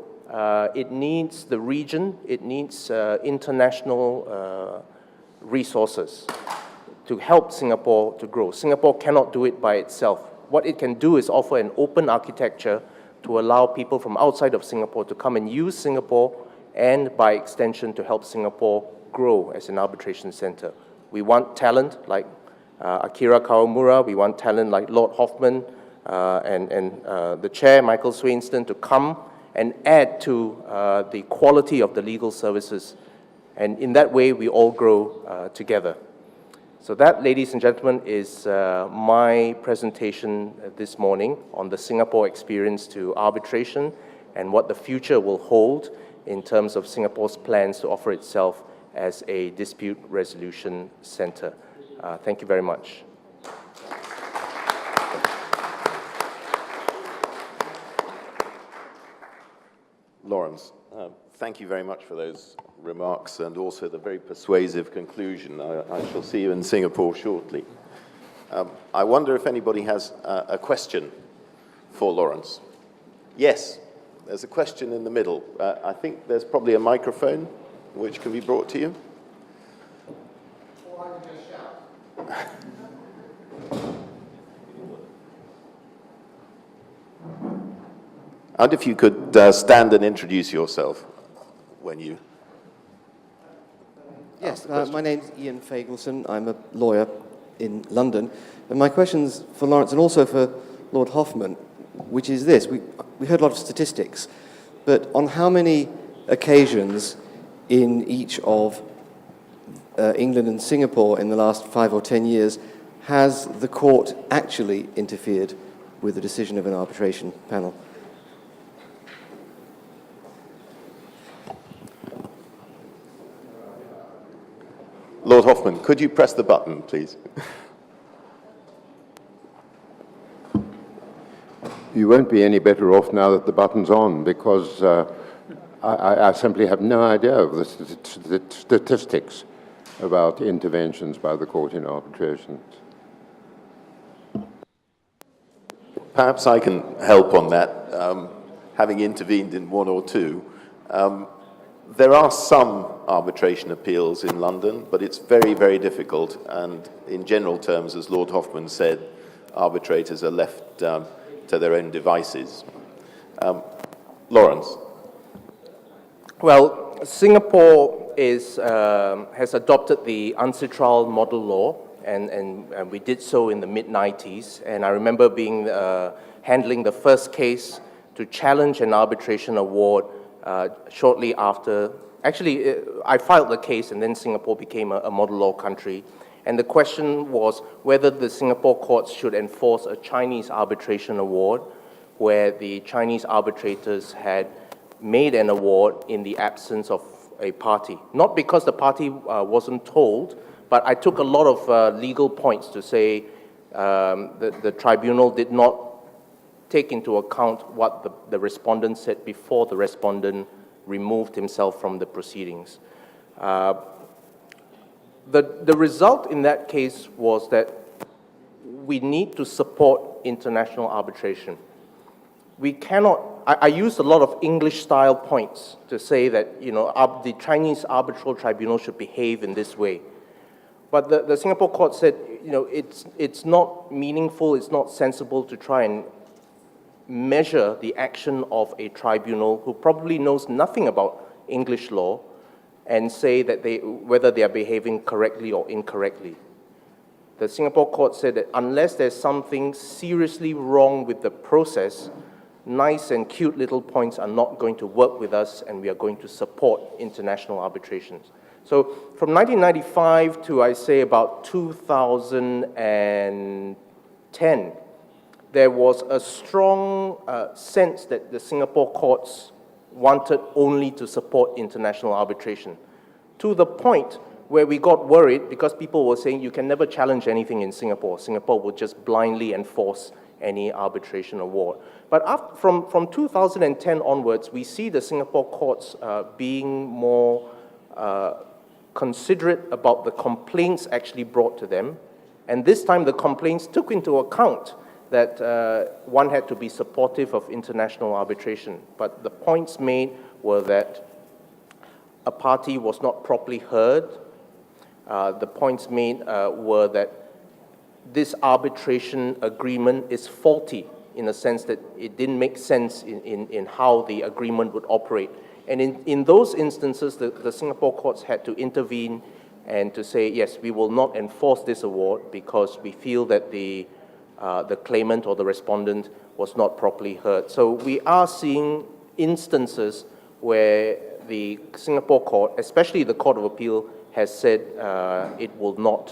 it needs the region, it needs international resources to help Singapore to grow. Singapore cannot do it by itself. What it can do is offer an open architecture to allow people from outside of Singapore to come and use Singapore, and by extension to help Singapore grow as an arbitration center. We want talent like Akira Kawamura, we want talent like Lord Hoffman and the chair, Michael Swainston, to come and add to the quality of the legal services. And in that way, we all grow together. So that, ladies and gentlemen, is my presentation this morning on the Singapore experience to arbitration and what the future will hold in terms of Singapore's plans to offer itself as a dispute resolution center. Thank you very much. Lawrence, Thank you very much for those remarks and also the very persuasive conclusion. I shall see you in Singapore shortly. I wonder if anybody has a question for Lawrence. Yes, there's a question in the middle. I think there's probably a microphone which can be brought to you. Or I can just shout. And if you could stand and introduce yourself when you... Yes, my name's Ian Fagelson. I'm a lawyer in London. And my question's for Lawrence and also for Lord Hoffman, which is this. We heard a lot of statistics, but on how many occasions in each of England and Singapore in the last 5 or 10 years has the court actually interfered with the decision of an arbitration panel? Lord Hoffman, could you press the button, please? You won't be any better off now that the button's on, because I simply have no idea of the statistics about interventions by the court in arbitrations. Perhaps I can help on that, having intervened in one or two. There are some arbitration appeals in London, but it's very, very difficult. And in general terms, as Lord Hoffman said, arbitrators are left to their own devices. Lawrence. Well, Singapore has adopted the UNCITRAL model law, and we did so in the mid-90s. And I remember handling the first case to challenge an arbitration award shortly after. Actually, I filed the case, and then Singapore became a model law country. And the question was whether the Singapore courts should enforce a Chinese arbitration award where the Chinese arbitrators had made an award in the absence of a party. Not because the party wasn't told, but I took a lot of legal points to say the tribunal did not take into account what the respondent said before the respondent removed himself from the proceedings. The result in that case was that we need to support international arbitration. We cannot, I used a lot of English-style points to say that, the Chinese arbitral tribunal should behave in this way. But the Singapore court said, it's not meaningful, it's not sensible to try and measure the action of a tribunal who probably knows nothing about English law and say that whether they are behaving correctly or incorrectly. The Singapore court said that unless there's something seriously wrong with the process, nice and cute little points are not going to work with us, and we are going to support international arbitrations. So from 1995 to, I say, about 2010, there was a strong sense that the Singapore courts wanted only to support international arbitration, to the point where we got worried because people were saying you can never challenge anything in Singapore. Singapore will just blindly enforce any arbitration award. But from 2010 onwards, we see the Singapore courts being more considerate about the complaints actually brought to them. And this time the complaints took into account that one had to be supportive of international arbitration. But the points made were that a party was not properly heard. The points made were that this arbitration agreement is faulty in the sense that it didn't make sense in how the agreement would operate. And in those instances, the Singapore courts had to intervene and to say, yes, we will not enforce this award because we feel that the claimant or the respondent was not properly heard. So we are seeing instances where the Singapore court, especially the Court of Appeal, has said it will not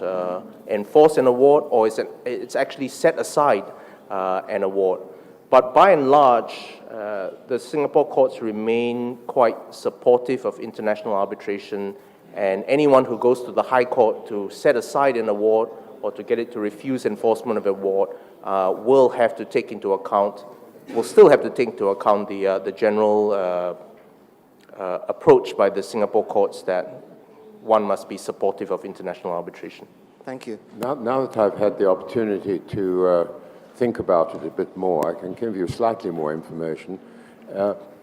enforce an award, or it's actually set aside an award. But by and large, the Singapore courts remain quite supportive of international arbitration, and anyone who goes to the High Court to set aside an award or to get it to refuse enforcement of an award will have to take into account, will still have to take into account the general approach by the Singapore courts that one must be supportive of international arbitration. Thank you. Now that I've had the opportunity to think about it a bit more, I can give you slightly more information.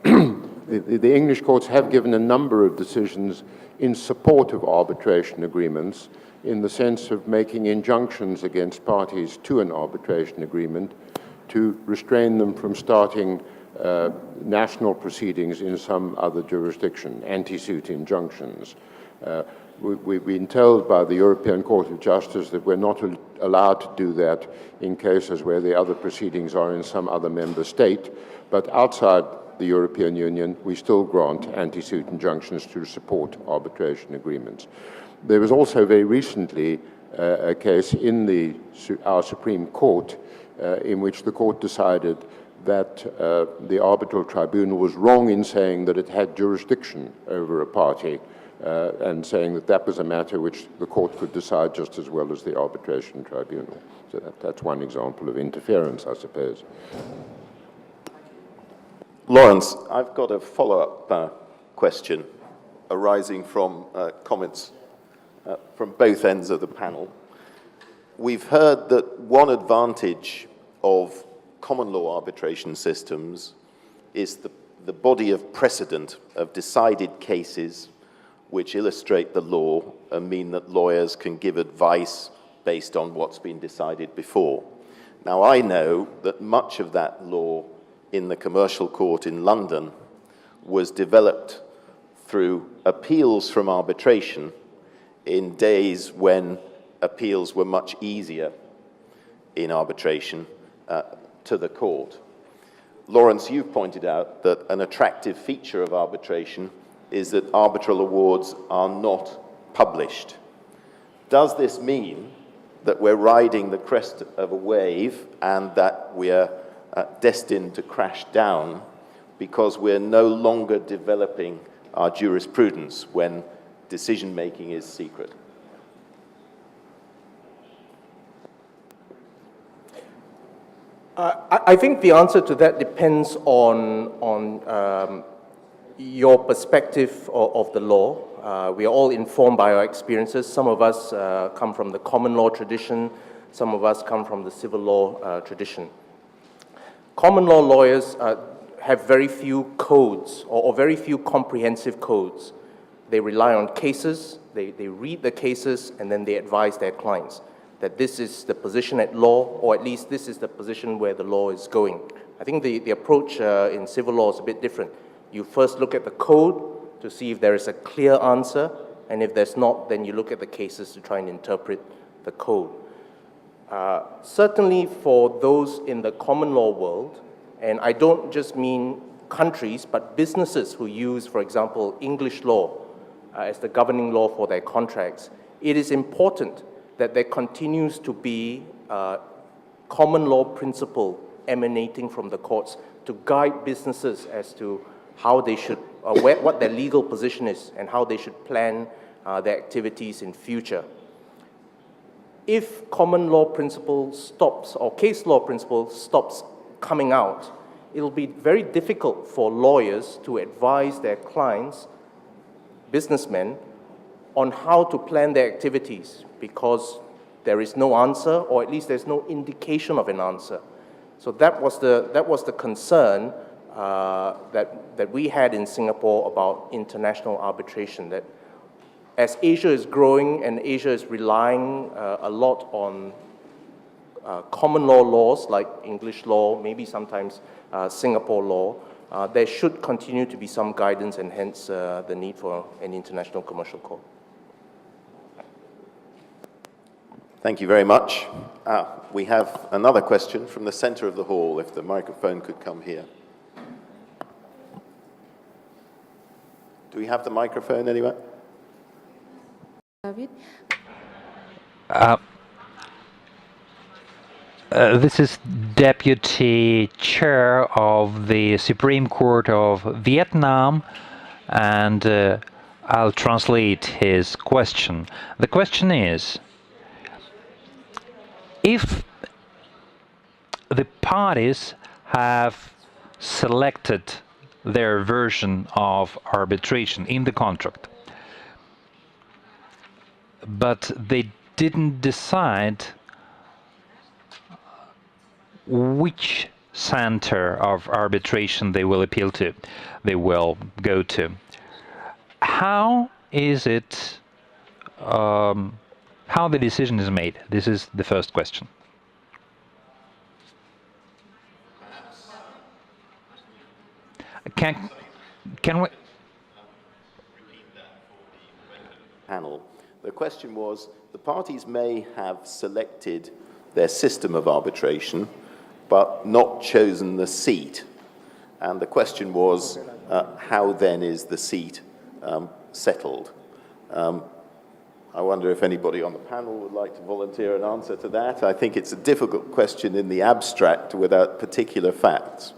The English courts have given a number of decisions in support of arbitration agreements, in the sense of making injunctions against parties to an arbitration agreement to restrain them from starting national proceedings in some other jurisdiction, anti-suit injunctions. We've been told by the European Court of Justice that we're not allowed to do that in cases where the other proceedings are in some other member state, but outside the European Union, we still grant anti-suit injunctions to support arbitration agreements. There was also very recently a case in our Supreme Court in which the court decided that the arbitral tribunal was wrong in saying that it had jurisdiction over a party and saying that that was a matter which the court could decide just as well as the arbitration tribunal. So that's one example of interference, I suppose. Lawrence, I've got a follow-up question arising from comments from both ends of the panel. We've heard that one advantage of common law arbitration systems is the body of precedent of decided cases which illustrate the law and mean that lawyers can give advice based on what's been decided before. Now, I know that much of that law in the Commercial Court in London was developed through appeals from arbitration in days when appeals were much easier in arbitration to the court. Lawrence, you've pointed out that an attractive feature of arbitration is that arbitral awards are not published. Does this mean that we're riding the crest of a wave and that we're destined to crash down because we're no longer developing our jurisprudence when decision-making is secret? I think the answer to that depends on your perspective of the law. We are all informed by our experiences. Some of us come from the common law tradition. Some of us come from the civil law tradition. Common law lawyers have very few codes or very few comprehensive codes. They rely on cases, they read the cases, and then they advise their clients that this is the position at law, or at least this is the position where the law is going. I think the approach in civil law is a bit different. You first look at the code to see if there is a clear answer, and if there's not, then you look at the cases to try and interpret the code. Certainly for those in the common law world, and I don't just mean countries, but businesses who use, for example, English law as the governing law for their contracts, it is important that there continues to be common law principle emanating from the courts to guide businesses as to how they should, what their legal position is and how they should plan their activities in future. If common law principle stops, or case law principle stops coming out, it'll be very difficult for lawyers to advise their clients, businessmen, on how to plan their activities, because there is no answer, or at least there's no indication of an answer. So that was the concern that we had in Singapore about international arbitration, that as Asia is growing and Asia is relying a lot on common law laws like English law, maybe sometimes Singapore law, there should continue to be some guidance, and hence the need for an international commercial court. Thank you very much. We have another question from the center of the hall, if the microphone could come here. Do we have the microphone anywhere? David? This is Deputy Chair of the Supreme Court of Vietnam, and I'll translate his question. The question is, if the parties have selected their version of arbitration in the contract. But they didn't decide which center of arbitration they will appeal to, they will go to. How is it, how the decision is made? This is the first question. Can we? Panel. The question was, the parties may have selected their system of arbitration, but not chosen the seat. And the question was, how then is the seat settled? I wonder if anybody on the panel would like to volunteer an answer to that. I think it's a difficult question in the abstract without particular facts.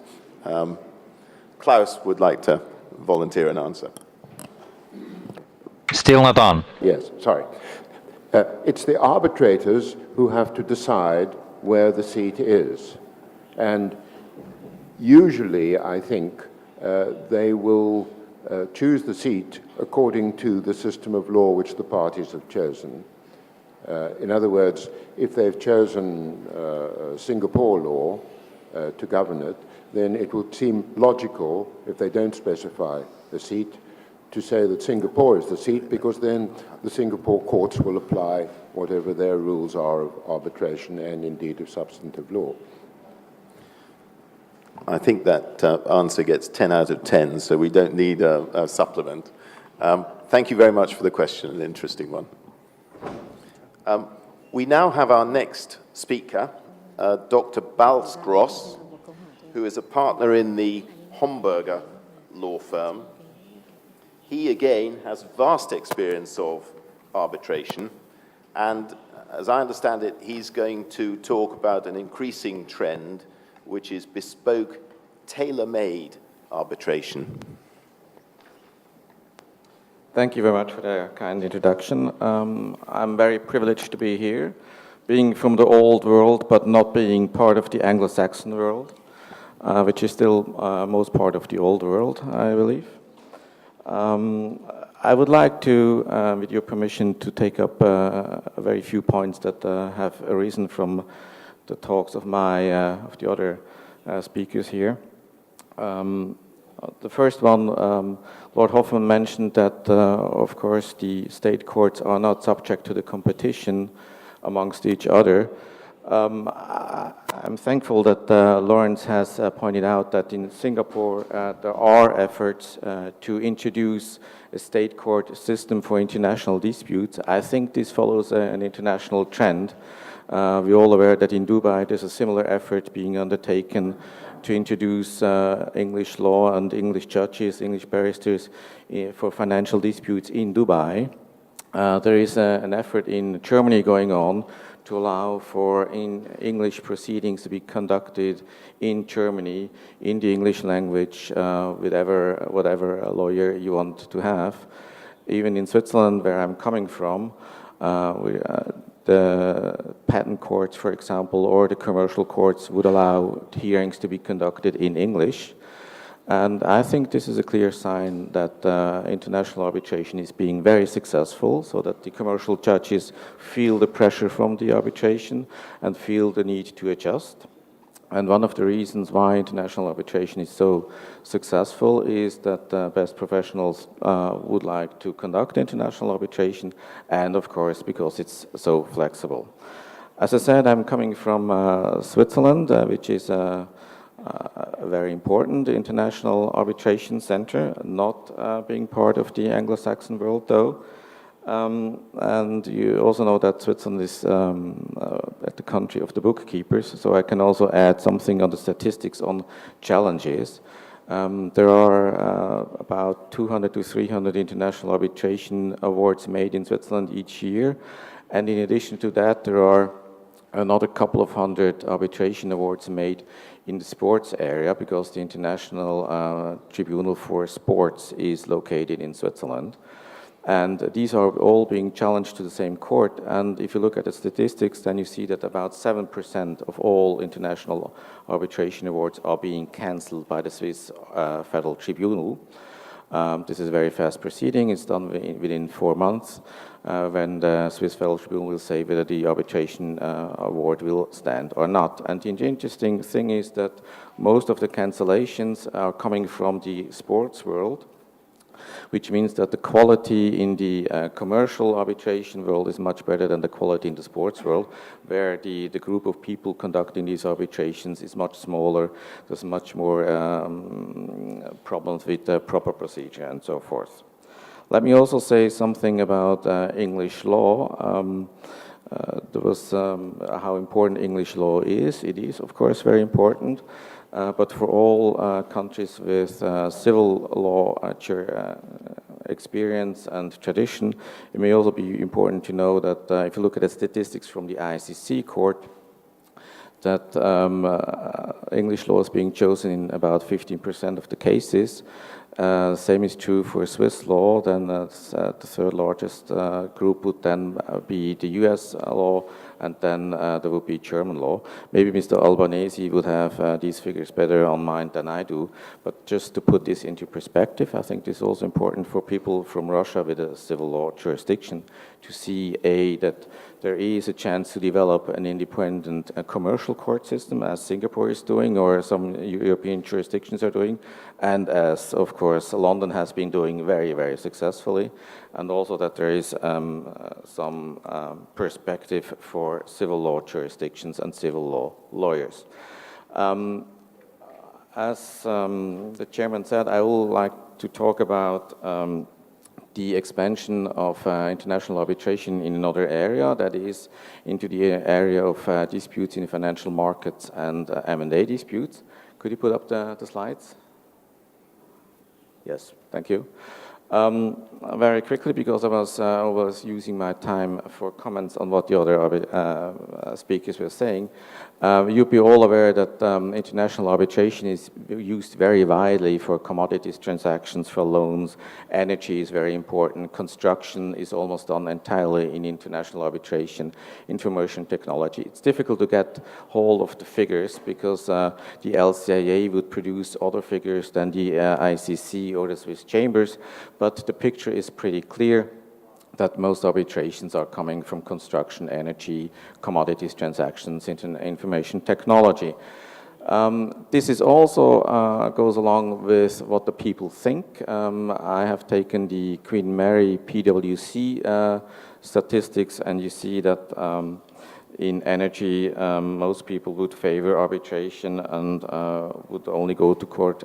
Klaus would like to volunteer an answer. Still not on. Yes, sorry. It's the arbitrators who have to decide where the seat is. And usually, I think, they will choose the seat according to the system of law which the parties have chosen. In other words, if they've chosen Singapore law to govern it, then it would seem logical, if they don't specify the seat, to say that Singapore is the seat, because then the Singapore courts will apply whatever their rules are of arbitration and indeed of substantive law. I think that answer gets 10 out of 10, so we don't need a supplement. Thank you very much for the question, an interesting one. We now have our next speaker, Dr. Balsgross, who is a partner in the Homburger law firm. He, again, has vast experience of arbitration, and as I understand it, he's going to talk about an increasing trend, which is bespoke, tailor-made arbitration. Thank you very much for the kind introduction. I'm very privileged to be here, being from the old world, but not being part of the Anglo-Saxon world, which is still most part of the old world, I believe. I would like to, with your permission, to take up a very few points that have arisen from the talks of the other speakers here. The first one, Lord Hoffman mentioned that, of course, the state courts are not subject to the competition amongst each other. I'm thankful that Lawrence has pointed out that in Singapore there are efforts to introduce a state court system for international disputes. I think this follows an international trend. We're all aware that in Dubai there's a similar effort being undertaken to introduce English law and English judges, English barristers for financial disputes in Dubai. There is an effort in Germany going on to allow for English proceedings to be conducted in Germany in the English language, whatever a lawyer you want to have. Even in Switzerland, where I'm coming from, the patent courts, for example, or the commercial courts would allow hearings to be conducted in English. And I think this is a clear sign that international arbitration is being very successful, so that the commercial judges feel the pressure from the arbitration and feel the need to adjust. And one of the reasons why international arbitration is so successful is that best professionals would like to conduct international arbitration, and of course because it's so flexible. As I said, I'm coming from Switzerland, which is a very important international arbitration center, not being part of the Anglo-Saxon world though. And you also know that Switzerland is the country of the bookkeepers, so I can also add something on the statistics on challenges. There are about 200 to 300 international arbitration awards made in Switzerland each year, and in addition to that there are another couple of hundred arbitration awards made in the sports area, because the International Tribunal for Sports is located in Switzerland. And these are all being challenged to the same court. And if you look at the statistics, then you see that about 7% of all international arbitration awards are being cancelled by the Swiss Federal Tribunal. This is a very fast proceeding. It's done within 4 months when the Swiss Federal Tribunal will say whether the arbitration award will stand or not. And the interesting thing is that most of the cancellations are coming from the sports world, which means that the quality in the commercial arbitration world is much better than the quality in the sports world, where the group of people conducting these arbitrations is much smaller, there's much more problems with the proper procedure and so forth. Let me also say something about English law. There was how important English law is. It is, of course, very important. But for all countries with civil law experience and tradition, it may also be important to know that if you look at the statistics from the ICC court, that English law is being chosen in about 15% of the cases. Same is true for Swiss law. Then the third largest group would then be the US law, and then there would be German law. Maybe Mr. Albanese would have these figures better on mind than I do, but just to put this into perspective, I think this is also important for people from Russia with a civil law jurisdiction to see that there is a chance to develop an independent commercial court system, as Singapore is doing, or some European jurisdictions are doing, and as, of course, London has been doing very, very successfully, and also that there is some perspective for civil law jurisdictions and civil law lawyers. As the chairman said, I would like to talk about the expansion of international arbitration in another area, that is into the area of disputes in financial markets and M&A disputes. Could you put up the slides? Yes, thank you. Very quickly, because I was using my time for comments on what the other speakers were saying. You'd be all aware that international arbitration is used very widely for commodities transactions, for loans. Energy is very important. Construction is almost done entirely in international arbitration. Information technology. It's difficult to get hold of the figures because the LCIA would produce other figures than the ICC or the Swiss Chambers. But the picture is pretty clear that most arbitrations are coming from construction, energy, commodities transactions, information technology. This is also goes along with what the people think. I have taken the Queen Mary PwC statistics, and you see that in energy, most people would favor arbitration and would only go to court,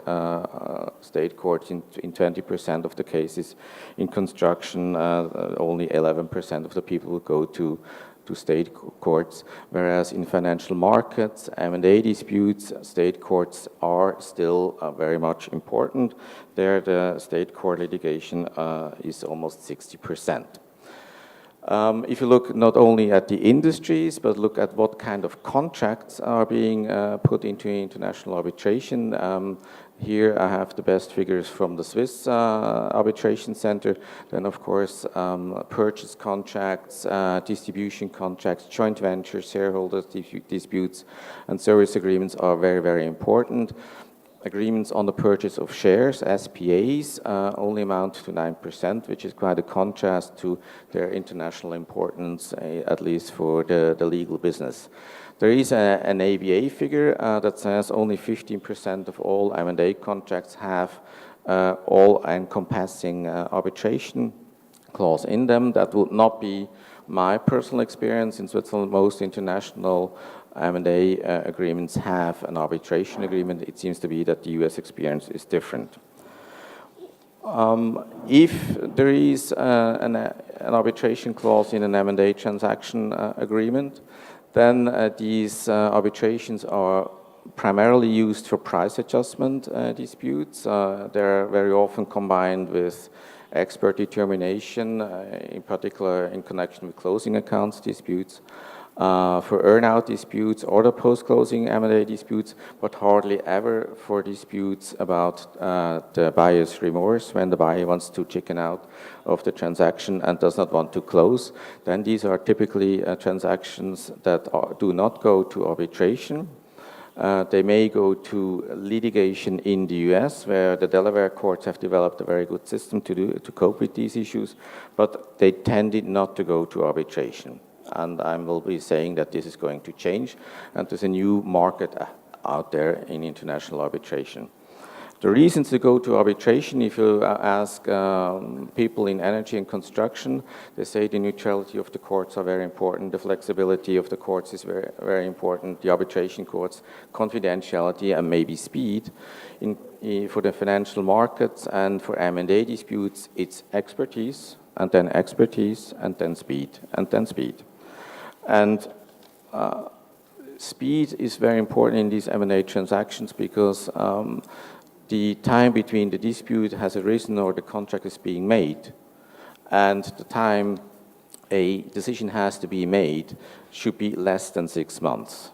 state courts in 20% of the cases. In construction, only 11% of the people would go to state courts, whereas in financial markets, M&A disputes, state courts are still very much important. There, the state court litigation is almost 60%. If you look not only at the industries, but look at what kind of contracts are being put into international arbitration, here I have the best figures from the Swiss Arbitration Center. Then, of course, purchase contracts, distribution contracts, joint ventures, shareholders disputes, and service agreements are very, very important. Agreements on the purchase of shares, SPAs, only amount to 9%, which is quite a contrast to their international importance, at least for the legal business. There is an ABA figure that says only 15% of all M&A contracts have all-encompassing arbitration clause in them. That would not be my personal experience. In Switzerland, most international M&A agreements have an arbitration agreement. It seems to be that the US experience is different. If there is an arbitration clause in an M&A transaction agreement, then these arbitrations are primarily used for price adjustment disputes. They're very often combined with expert determination, in particular in connection with closing accounts disputes. for earn-out disputes or the post-closing M&A disputes, but hardly ever for disputes about the buyer's remorse, when the buyer wants to chicken out of the transaction and does not want to close. Then these are typically transactions that do not go to arbitration. They may go to litigation in the US, where the Delaware courts have developed a very good system to cope with these issues, but they tended not to go to arbitration. And I will be saying that this is going to change, and there's a new market out there in international arbitration. The reasons to go to arbitration, if you ask people in energy and construction, they say the neutrality of the courts are very important, the flexibility of the courts is very, very important, the arbitration courts, confidentiality, and maybe speed. For the financial markets and for M&A disputes, it's expertise, and then expertise, and then speed, and then speed. And speed is very important in these M&A transactions because the time between the dispute has arisen or the contract is being made and the time a decision has to be made should be less than 6 months.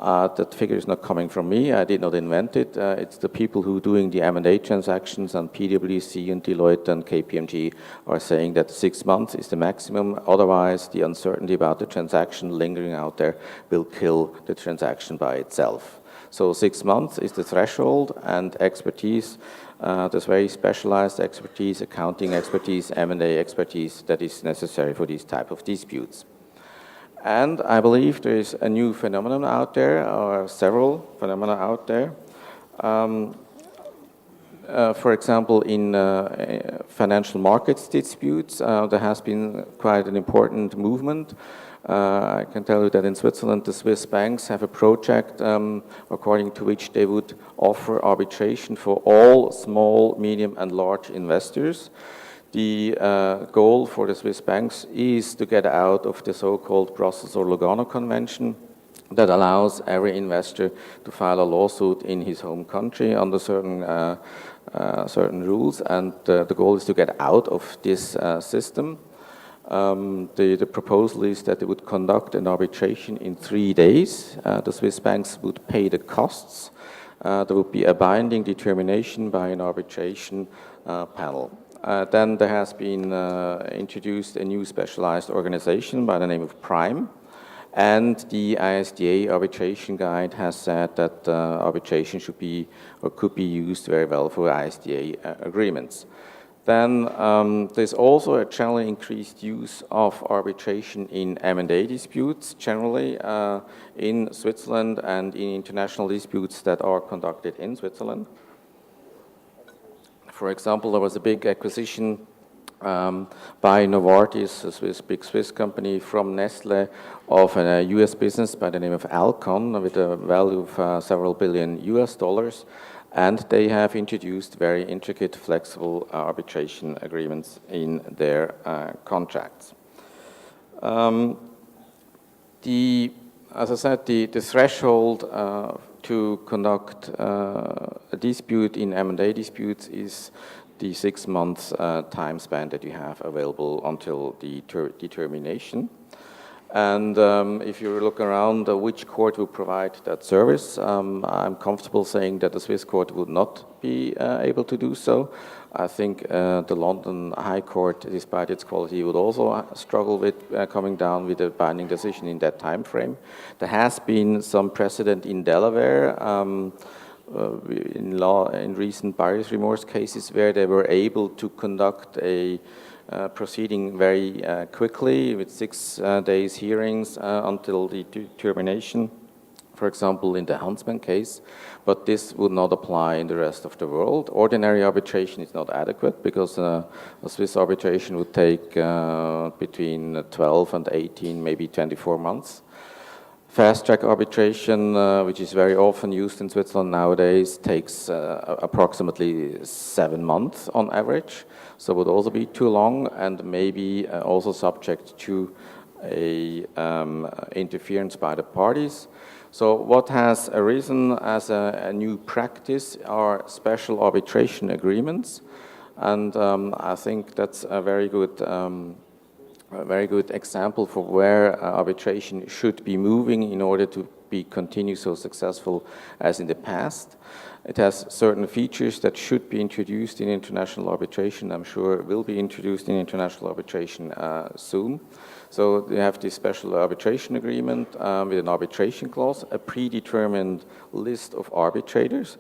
That figure is not coming from me. I did not invent it. It's the people who are doing the M&A transactions, and PwC and Deloitte and KPMG are saying that 6 months is the maximum. Otherwise, the uncertainty about the transaction lingering out there will kill the transaction by itself. So 6 months is the threshold, and expertise, there's very specialized expertise, accounting expertise, M&A expertise that is necessary for these type of disputes. And I believe there is a new phenomenon out there, or several phenomena out there. For example, in financial markets disputes, there has been quite an important movement. I can tell you that in Switzerland, the Swiss banks have a project according to which they would offer arbitration for all small, medium, and large investors. The goal for the Swiss banks is to get out of the so-called Brussels or Lugano Convention that allows every investor to file a lawsuit in his home country under certain rules, and the goal is to get out of this system. The proposal is that they would conduct an arbitration in 3 days. The Swiss banks would pay the costs. There would be a binding determination by an arbitration panel. Then there has been introduced a new specialized organization by the name of Prime, and the ISDA arbitration guide has said that arbitration should be or could be used very well for ISDA agreements. Then there's also a generally increased use of arbitration in M&A disputes, generally in Switzerland and in international disputes that are conducted in Switzerland. For example, there was a big acquisition by Novartis, a big Swiss company, from Nestle of a US business by the name of Alcon with a value of several billion US dollars. And they have introduced very intricate, flexible arbitration agreements in their contracts. As I said, the threshold to conduct a dispute in M&A disputes is the 6 months time span that you have available until the determination. And if you look around which court will provide that service, I'm comfortable saying that the Swiss court would not be able to do so. I think the London High Court, despite its quality, would also struggle with coming down with a binding decision in that time frame. There has been some precedent in Delaware in recent buyer's remorse cases where they were able to conduct a proceeding very quickly with 6 days hearings until the determination, for example, in the Huntsman case, but this would not apply in the rest of the world. Ordinary arbitration is not adequate because a Swiss arbitration would take between 12 and 18, maybe 24 months. Fast-track arbitration, which is very often used in Switzerland nowadays, takes approximately 7 months on average, so would also be too long and maybe also subject to a interference by the parties. So what has arisen as a new practice are special arbitration agreements, and I think that's a very good a very good example for where arbitration should be moving in order to continue so successful as in the past. It has certain features that should be introduced in international arbitration. I'm sure will be introduced in international arbitration soon. So you have this special arbitration agreement with an arbitration clause, a predetermined list of arbitrators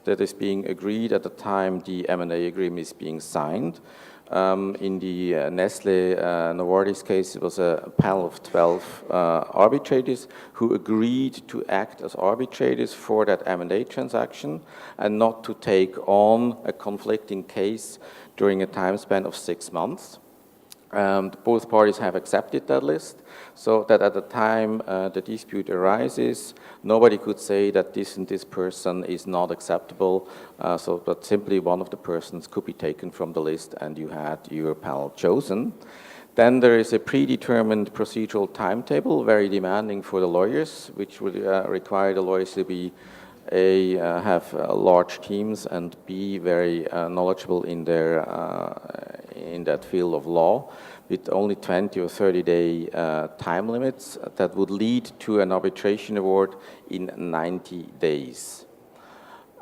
that is being agreed at the time the M&A agreement is being signed. In the Nestle Novartis case, it was a panel of 12 arbitrators who agreed to act as arbitrators for that M&A transaction and not to take on a conflicting case during a time span of 6 months. Both parties have accepted that list, so that at the time the dispute arises, nobody could say that this and this person is not acceptable, so that simply one of the persons could be taken from the list and you had your panel chosen. Then there is a predetermined procedural timetable, very demanding for the lawyers, which would require the lawyers to be have large teams and be very knowledgeable in their in that field of law, with only 20 or 30-day time limits that would lead to an arbitration award in 90 days.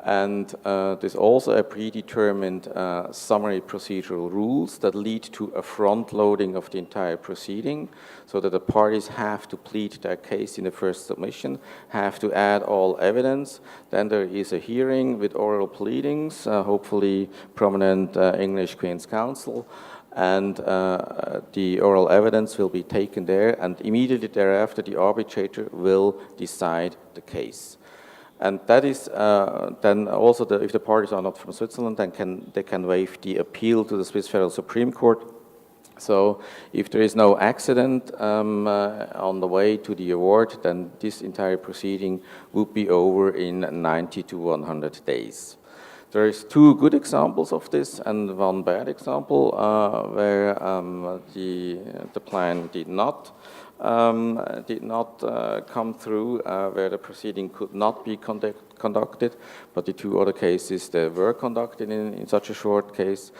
And there's also a predetermined summary procedural rules that lead to a front-loading of the entire proceeding, so that the parties have to plead their case in the first submission, have to add all evidence. Then there is a hearing with oral pleadings, hopefully prominent English Queen's Counsel, and the oral evidence will be taken there, and immediately thereafter the arbitrator will decide the case. And that is then also, if the parties are not from Switzerland, then they can waive the appeal to the Swiss Federal Supreme Court. So if there is no accident on the way to the award, then this entire proceeding would be over in 90 to 100 days. There is 2 good examples of this and 1 bad example where the plan did not come through, where the proceeding could not be conducted, but the 2 other cases, they were conducted in such a short case,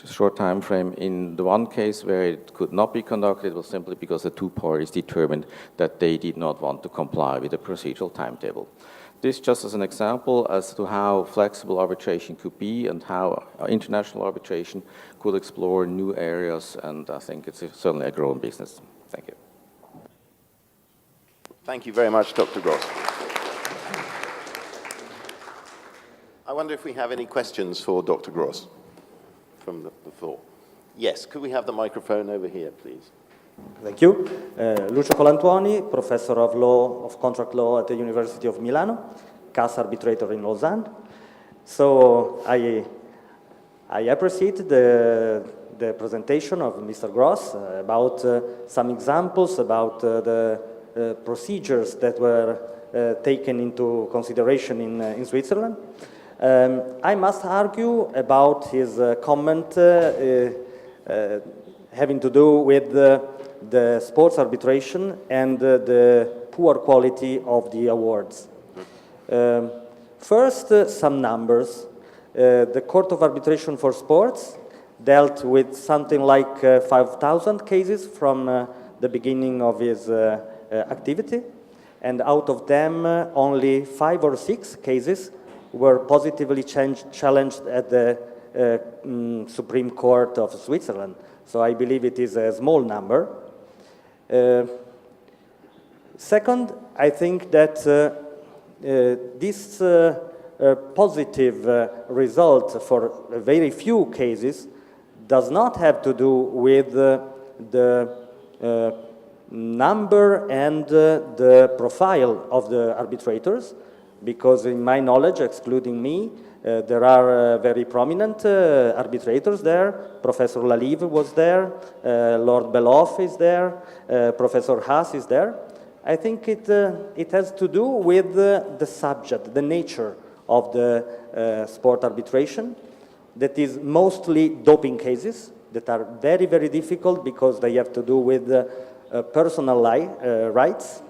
short time frame. In the one case where it could not be conducted, it was simply because the 2 parties determined that they did not want to comply with the procedural timetable. This just as an example as to how flexible arbitration could be and how international arbitration could explore new areas, and I think it's certainly a growing business. Thank you. Thank you very much, Dr. Gross. I wonder if we have any questions for Dr. Gross from the floor. Yes, could we have the microphone over here, please? Thank you. Lucio Colantuoni, Professor of Law, of Contract Law at the University of Milano, CAS arbitrator in Lausanne. So I appreciate the presentation of Mr. Gross about some examples about the procedures that were taken into consideration in Switzerland. I must argue about his comment having to do with the sports arbitration and the poor quality of the awards. First, some numbers. The Court of Arbitration for Sports dealt with something like 5,000 cases from the beginning of his activity, and out of them, only 5 or 6 cases were positively challenged at the Supreme Court of Switzerland. So I believe it is a small number. Second, I think that this positive result for very few cases does not have to do with the number and the profile of the arbitrators, because in my knowledge, excluding me, there are very prominent arbitrators there. Professor Lalive was there, Lord Beloff is there, Professor Haas is there. I think it has to do with the subject, the nature of the sport arbitration, that is mostly doping cases that are very, very difficult because they have to do with personal rights.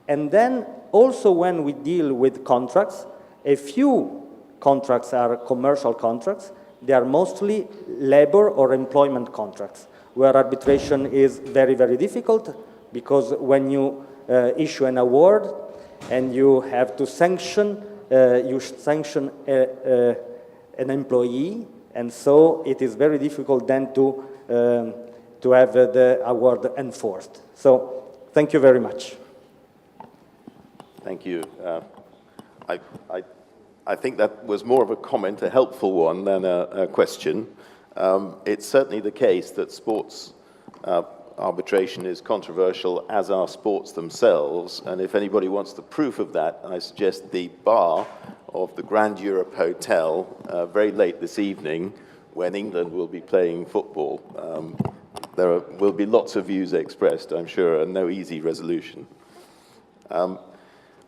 And then also when we deal with contracts, a few contracts are commercial contracts. They are mostly labor or employment contracts, where arbitration is very, very difficult, because when you issue an award and you have to sanction, an employee, and so it is very difficult then to have the award enforced. So thank you very much. Thank you. I think that was more of a comment, a helpful one, than a question. It's certainly the case that sports arbitration is controversial, as are sports themselves, and if anybody wants the proof of that, I suggest the bar of the Grand Europe Hotel very late this evening, when England will be playing football. There will be lots of views expressed, I'm sure, and no easy resolution.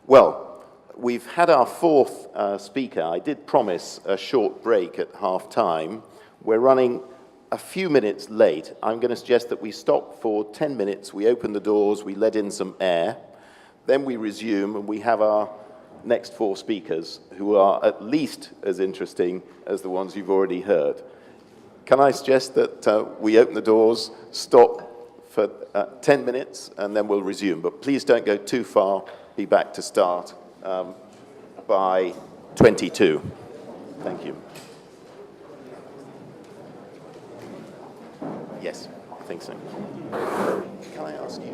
Well, we've had our fourth speaker. I did promise a short break at half-time. We're running a few minutes late. I'm going to suggest that we stop for 10 minutes, we open the doors, we let in some air, then we resume, and we have our next four speakers, who are at least as interesting as the ones you've already heard. Can I suggest that we open the doors, stop for 10 minutes, and then we'll resume. But please don't go too far. Be back to start by 22. Thank you. Yes, I think so. Can I ask you?